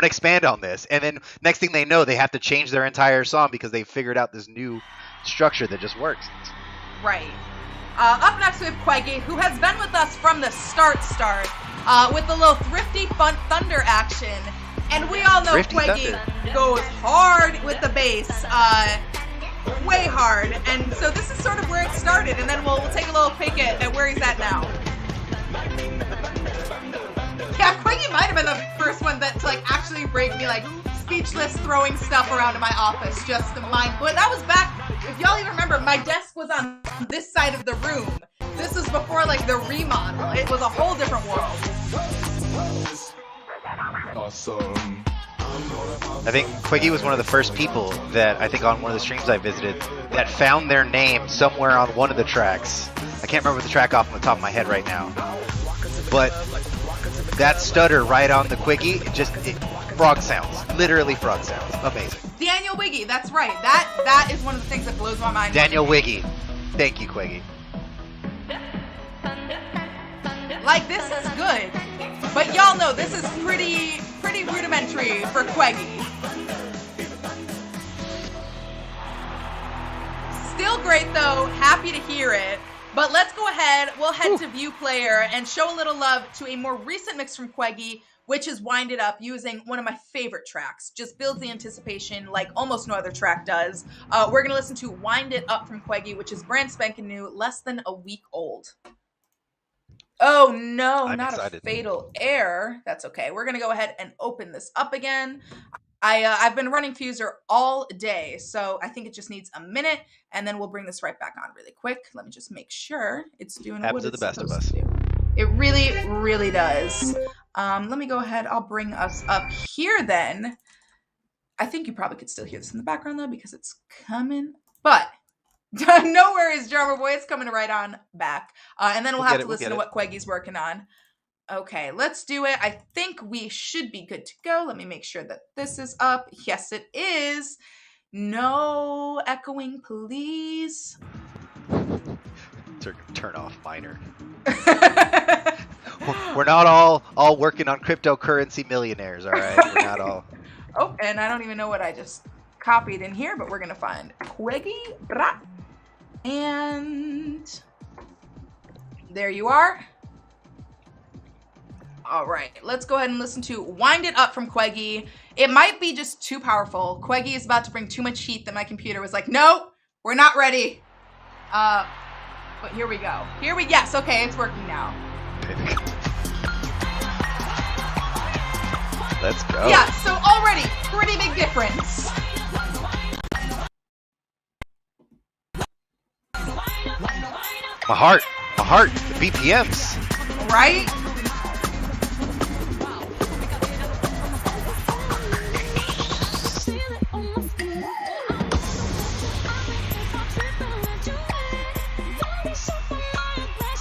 expand on this, and then next thing they know, they have to change their entire song because they figured out this new structure that just works. Right. Up next we have Queggy, who has been with us from the start, with the little thrifty fun thunder action, and we all know Thrifty Queggy Thunder goes hard with the bass, way hard, and so this is sort of where it started, and then we'll take a little peek at where he's at now. Yeah, Queggy might have been the first one that to like actually break me, like speechless, throwing stuff around in my office, just the mind. But that was back, if y'all even remember, my desk was on this side of the room. This was before like the remodel. It was a whole different world. Awesome. I think Quiggy was one of the first people that I think on one of the streams I visited that found their name somewhere on one of the tracks. I can't remember the track off the top of my head right now, but that stutter right on the Quiggy, frog sounds, literally frog sounds, amazing. Daniel Wiggy, that's right. That is one of the things that blows my mind. Daniel Wiggy, thank you, Quiggy. Like, this is good, but y'all know this is pretty rudimentary for Queggy. Still great though, happy to hear it. But let's go ahead. We'll head to View Player and show a little love to a more recent mix from Queggy, which is Wind It Up, using one of my favorite tracks. Just builds the anticipation like almost no other track does. We're going to listen to Wind It Up from Queggy, which is brand spanking new, less than a week old. Oh no, I'm not excited. a fatal error. That's okay. We're going to go ahead and open this up again. I've been running FUSER all day, so I think it just needs a minute, and then we'll bring this right back on really quick. Let me just make sure it's doing Happens what to the it's best of supposed us. to do. It really, really does. Let me go ahead. I'll bring us up here then. I think you probably could still hear this in the background, though, because it's coming. But no worries, drummer boy. It's coming right on back. And then we'll have to listen to what Queggy's working on. Okay, let's do it. I think we should be good to go. Let me make sure that this is up. Yes, it is. No echoing, please. Turn off minor. We're not all working on cryptocurrency millionaires, all right? We're not all. Oh, and I don't even know what I just copied in here, but we're going to find Queggy. And there you are. All right, let's go ahead and listen to Wind It Up from Queggy. It might be just too powerful. Queggy is about to bring too much heat that my computer was like, no, we're not ready. But here we go. Yes, okay, it's working now. Let's go. Yeah, so already, pretty big difference. My heart, the BPMs. Right?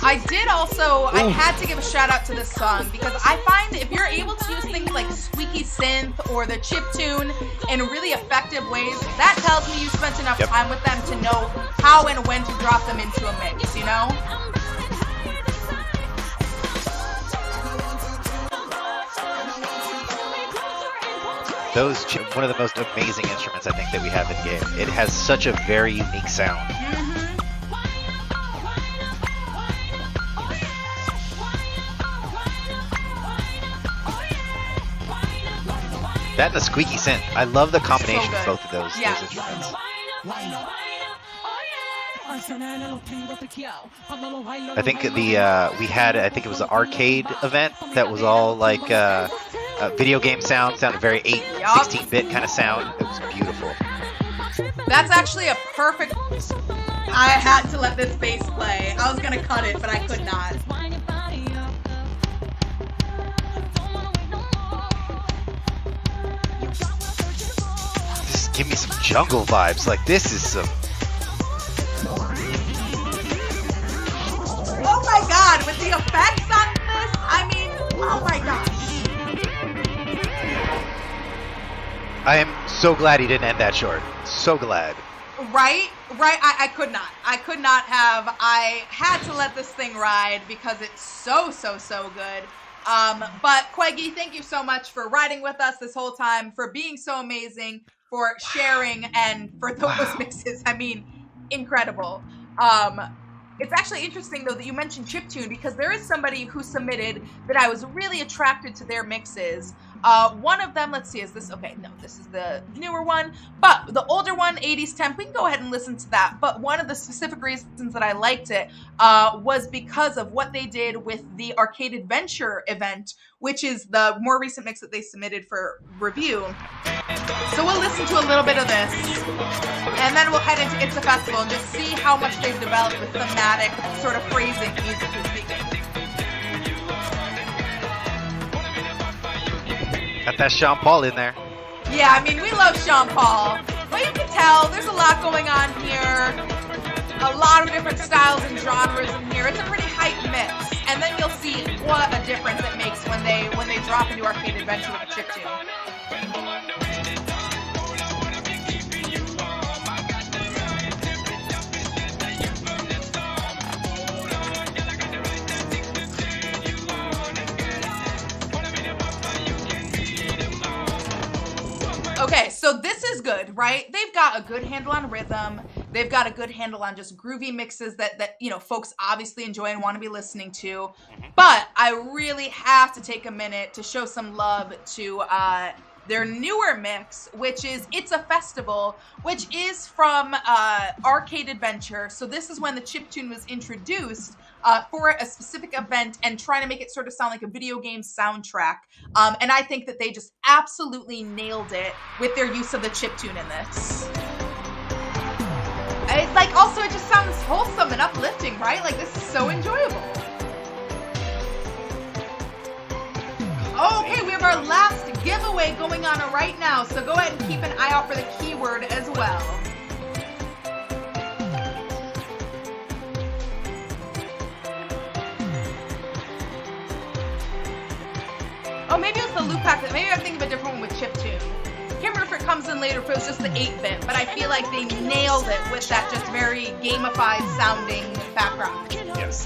I did also, I had to give a shout out to this song because I find if you're able to use things like squeaky synth or the chip tune in really effective ways, that tells me you spent enough time with them to know how and when to drop them into a mix, you know? Those one of the most amazing instruments I think that we have in game. It has such a very unique sound. That and the squeaky synth. I love the combination of both of those instruments. I think we had I think it was an arcade event that was all like video game sounded very 16-bit kind of sound. It was beautiful. That's actually a perfect. I had to let this bass play. I was gonna cut it, but I could not. Give me some jungle vibes. Like this is some. Oh my god, with the effects on this, I mean, oh my gosh. I am so glad he didn't end that short. So glad. Right? I could not. I could not have. I had to let this thing ride because it's so good. But Queggy, thank you so much for riding with us this whole time, for being so amazing, for sharing, and for those mixes. I mean, incredible. It's actually interesting, though, that you mentioned chiptune, because there is somebody who submitted that I was really attracted to their mixes. One of them, let's see, is this, okay, no, this is the newer one, but the older one, 80s Temp, we can go ahead and listen to that. But one of the specific reasons that I liked it was because of what they did with the Arcade Adventure event, which is the more recent mix that they submitted for review. So we'll listen to a little bit of this, and then we'll head into It's a Festival and just see how much they've developed with thematic sort of phrasing, musically speaking. Got that Sean Paul in there. Yeah, I mean, we love Sean Paul, but you can tell there's a lot going on here. A lot of different styles and genres in here. It's a pretty hype mix, and then you'll see what a difference it makes when they drop into Arcade Adventure with a chiptune. Okay, so this is good, right? They've got a good handle on rhythm. They've got a good handle on just groovy mixes that you know, folks obviously enjoy and want to be listening to. But I really have to take a minute to show some love to their newer mix, which is It's a Festival, which is from Arcade Adventure. So this is when the chiptune was introduced for a specific event and trying to make it sort of sound like a video game soundtrack. And I think that they just absolutely nailed it with their use of the chiptune in this. It's like, also it just sounds wholesome and uplifting, right? Like, this is so enjoyable. Okay, we have our last giveaway going on right now, so go ahead and keep an eye out for the keyword as well. Oh, maybe it's the loop pack. Maybe I'm thinking of a different one with chiptune. Can't remember if it comes in later, if it was just the 8-bit, but I feel like they nailed it with that just very gamified sounding background. Yes.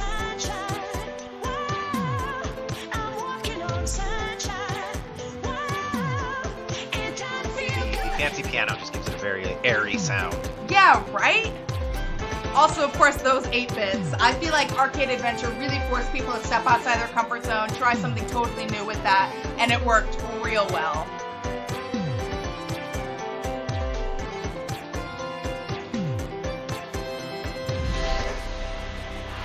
The fancy piano just gives it a very airy sound. Yeah, right? Also, of course, those 8-bits. I feel like Arcade Adventure really forced people to step outside their comfort zone, try something totally new with that, and it worked real well.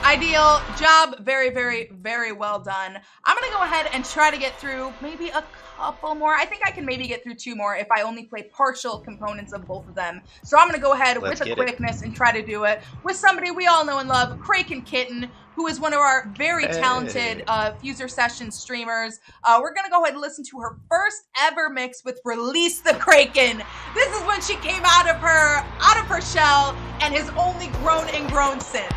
Ideal job. Very, very, very well done. I'm going to go ahead and try to get through maybe a couple more. I think I can maybe get through 2 more if I only play partial components of both of them. So I'm going to go ahead with a quickness and try to do it with somebody we all know and love, Kraken Kitten, who is one of our very talented FUSER Session streamers. We're going to go ahead and listen to her first ever mix with Release the Kraken. This is when she came out of her shell and has only grown and grown since.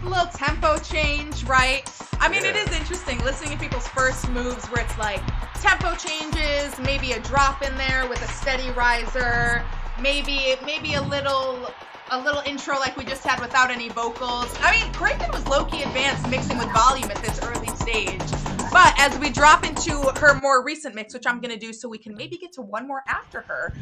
A little tempo change, right? I mean, it is interesting listening to people's first moves where it's like tempo changes, maybe a drop in there with a steady riser, maybe a little intro like we just had without any vocals. I mean, Kraken was low-key advanced mixing with volume at this early stage. But as we drop into her more recent mix, which I'm going to do so we can maybe get to one more after her,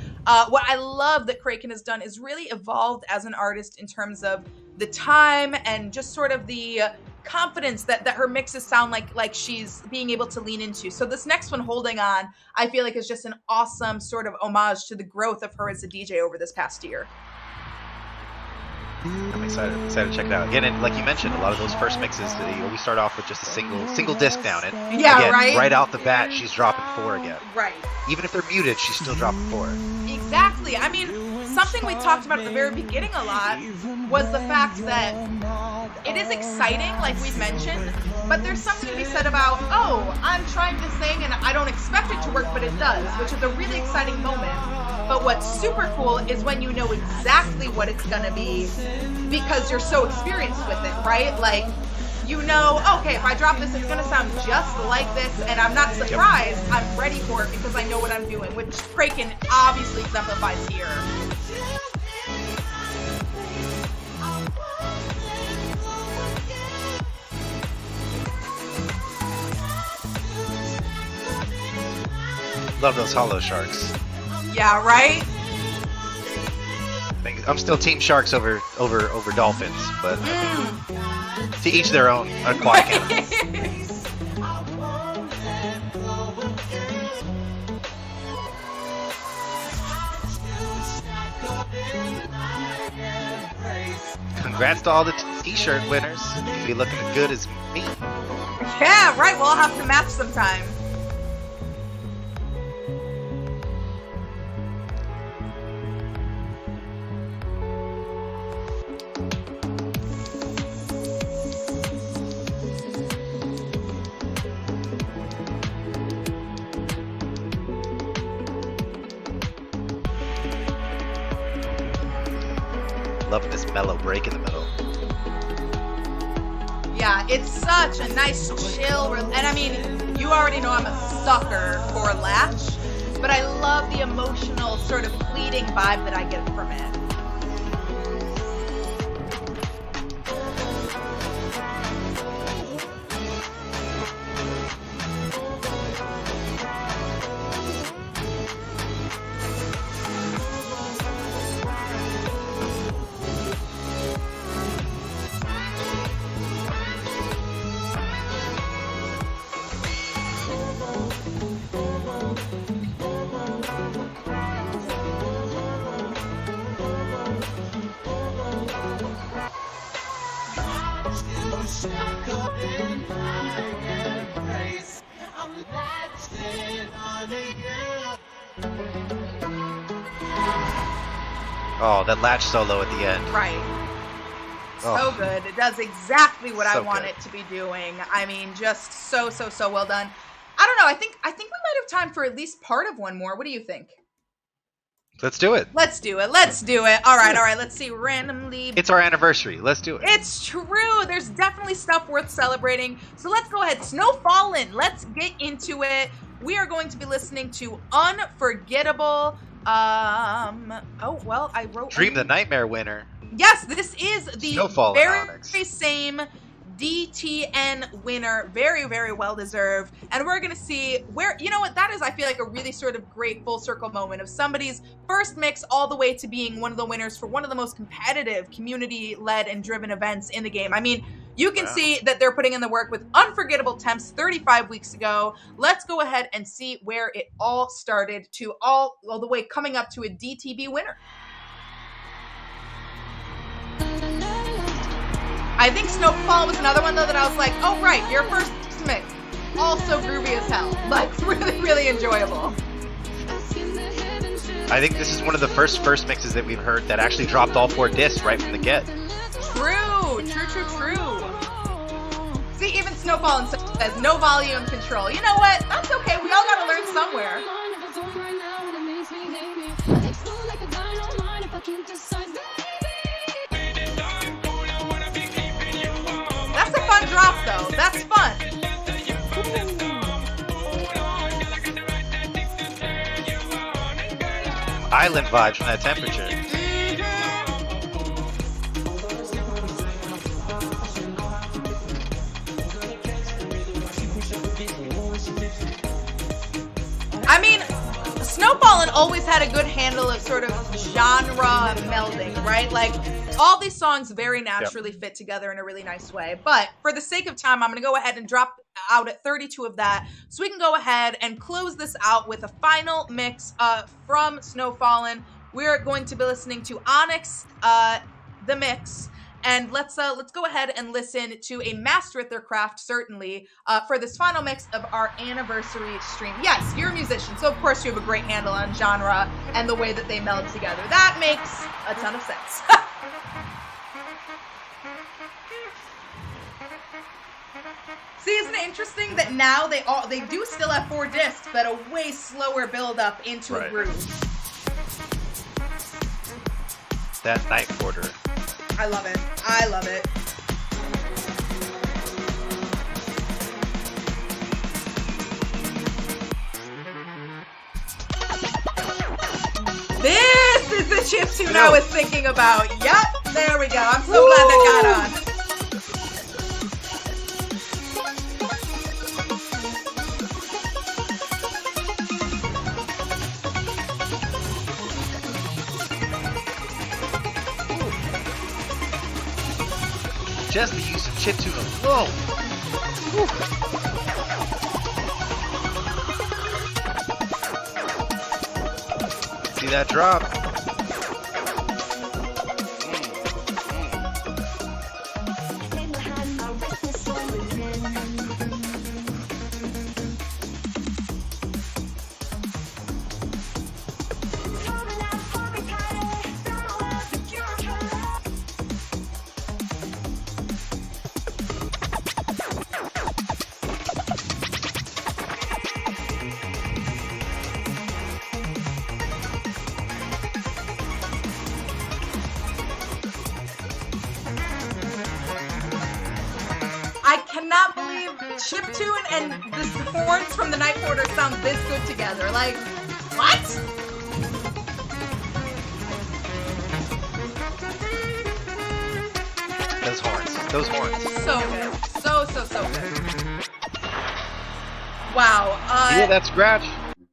what I love that Kraken has done is really evolved as an artist in terms of the time and just sort of the confidence that her mixes sound like she's being able to lean into. So this next one, Holding On, I feel like is just an awesome sort of homage to the growth of her as a DJ over this past year. I'm excited to check it out. Again, and like you mentioned, a lot of those first mixes, they always start off with just a single disc down it. Yeah, again, right? Right out the bat, she's dropping 4 again. Right. Even if they're muted, she's still dropping 4. Exactly. I mean, something we talked about at the very beginning a lot was the fact that it is exciting, like we've mentioned, but there's something to be said about, oh, I'm trying this thing and I don't expect it to work, but it does, which is a really exciting moment. But what's super cool is when you know exactly what it's gonna be because you're so experienced with it, right? Like, you know, okay, if I drop this, it's gonna sound just like this, and I'm not surprised. Yep. I'm ready for it because I know what I'm doing, which Kraken obviously exemplifies here. Love those hollow sharks. Yeah, right? I'm still Team Sharks over dolphins, but to each their own aquatic animals. Congrats to all the t-shirt winners. You'll be looking as good as me. Yeah, right. We'll have to match sometime. Loving this mellow break in the middle. Yeah, it's such a nice chill, and I mean, you already know I'm a sucker for Latch, but I love the emotional sort of fleeting vibe that I get from it. Oh, that latch solo at the end. Right. Oh. So good. It does exactly what I So want good. it to be doing. I mean, just so well done. I don't know. I think we might have time for at least part of one more. What do you think? Let's do it. Let's do it. Let's do it. All right. Let's see. Randomly. It's our anniversary. Let's do it. It's true. There's definitely stuff worth celebrating. So let's go ahead. Snowfallen. Let's get into it. We are going to be listening to Unforgettable. Oh, well, I wrote... Dream the Nightmare winner. Yes, this is the Snowfallen very Onyx. same DTN winner. Very well deserved. And we're going to see where, you know what, that is, I feel like, a really sort of great full circle moment of somebody's first mix all the way to being one of the winners for one of the most competitive community-led and driven events in the game. I mean, you can see that they're putting in the work with Unforgettable Temps 35 weeks ago. Let's go ahead and see where it all started to all the way coming up to a DTB winner. I think Snowfall was another one, though, that I was like, oh, right, your first mix. Also groovy as hell. Like, really enjoyable. I think this is one of the first mixes that we've heard that actually dropped all 4 discs right from the get. True. See, even Snowfall says no volume control. You know what? That's okay. We all gotta learn somewhere. That's a fun drop, though. That's fun. Island vibes from that temperature. I mean, Snowfallen always had a good handle of sort of genre melding, right? Like, all these songs very naturally fit together in a really nice way. But for the sake of time, I'm going to go ahead and drop out at 32 of that, so we can go ahead and close this out with a final mix from Snowfallen. We're going to be listening to Onyx, the mix. And let's go ahead and listen to a master at their craft, certainly, for this final mix of our anniversary stream. Yes, you're a musician, so of course you have a great handle on genre and the way that they meld together. That makes a ton of sense. See, isn't it interesting that now they do still have 4 discs, but a way slower build up into a groove. That Night Porter. I love it. This is the chiptune I was thinking about. Yep, there we go. I'm so glad that got on. Just the use of chiptune alone. See that drop? cannot believe chiptune and the horns from the Night Porter sound this good together. Like, What? Those horns. Those horns. So good. So good. Wow. Yeah, that scratch.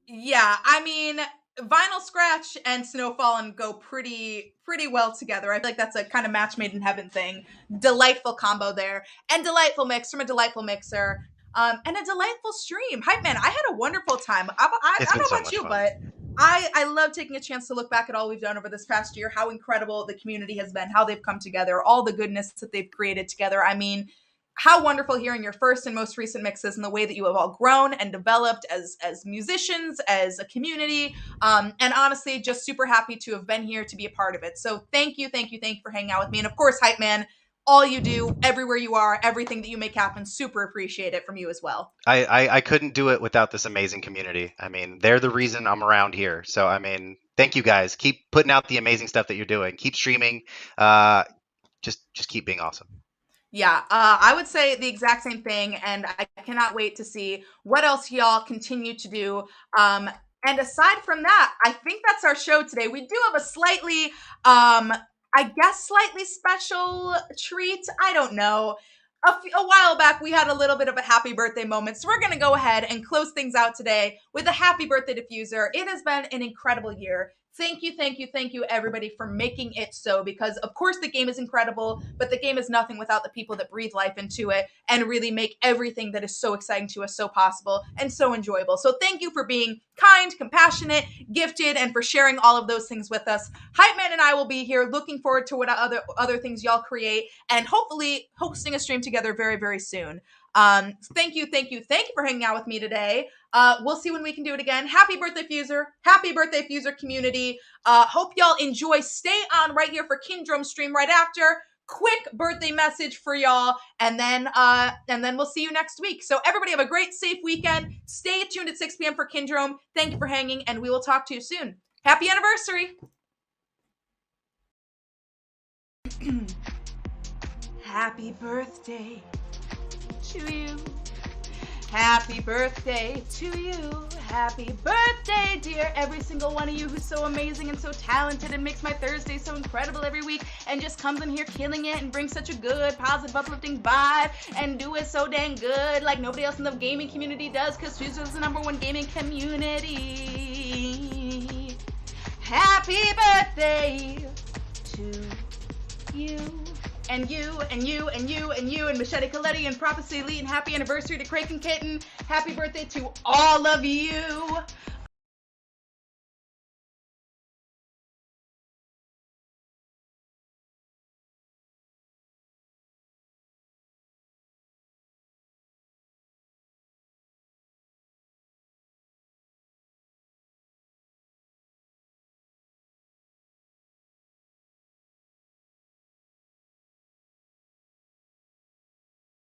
Yeah, I mean, Vinyl Scratch and Snowfallen go pretty well together. I feel like that's a kind of match made in heaven thing. Delightful combo there. And delightful mix from a delightful mixer. And a delightful stream. Hype Man, I had a wonderful time. I don't know about you, but I love taking a chance to look back at all we've done over this past year, how incredible the community has been, how they've come together, all the goodness that they've created together. I mean, how wonderful hearing your first and most recent mixes and the way that you have all grown and developed as musicians, as a community. And honestly, just super happy to have been here to be a part of it. So thank you for hanging out with me. And of course, Hype Man, all you do, everywhere you are, everything that you make happen, super appreciate it from you as well. I couldn't do it without this amazing community. I mean, they're the reason I'm around here. So, I mean, thank you guys. Keep putting out the amazing stuff that you're doing. Keep streaming. Just keep being awesome. Yeah, I would say the exact same thing, and I cannot wait to see what else y'all continue to do. And aside from that, I think that's our show today. We do have a slightly, slightly special treat. I don't know. A while back, we had a little bit of a happy birthday moment, so we're going to go ahead and close things out today with a happy birthday to FUSER. It has been an incredible year. Thank you, everybody, for making it so, because, of course, the game is incredible, but the game is nothing without the people that breathe life into it and really make everything that is so exciting to us so possible and so enjoyable. So thank you for being kind, compassionate, gifted, and for sharing all of those things with us. Hype Man and I will be here looking forward to what other things y'all create and hopefully hosting a stream together very, very soon. Thank you for hanging out with me today. We'll see when we can do it again. Happy birthday, FUSER. Happy birthday, FUSER community. Hope y'all enjoy. Stay on right here for Kindrome stream right after. Quick birthday message for y'all, and then we'll see you next week. So everybody have a great, safe weekend. Stay tuned at 6 p.m. for Kindrome. Thank you for hanging, and we will talk to you soon. Happy anniversary. Happy birthday to you. Happy birthday to you. Happy birthday, dear every single one of you who's so amazing and so talented and makes my Thursday so incredible every week and just comes in here killing it and brings such a good, positive, uplifting vibe and do it so dang good like nobody else in the gaming community does, because FUSER is the #1 gaming community. Happy birthday to you. And you, and you, and you, and you, and Machete Coletti, and Prophecy Elite, and happy anniversary to Craig and Kitten. Happy birthday to all of you.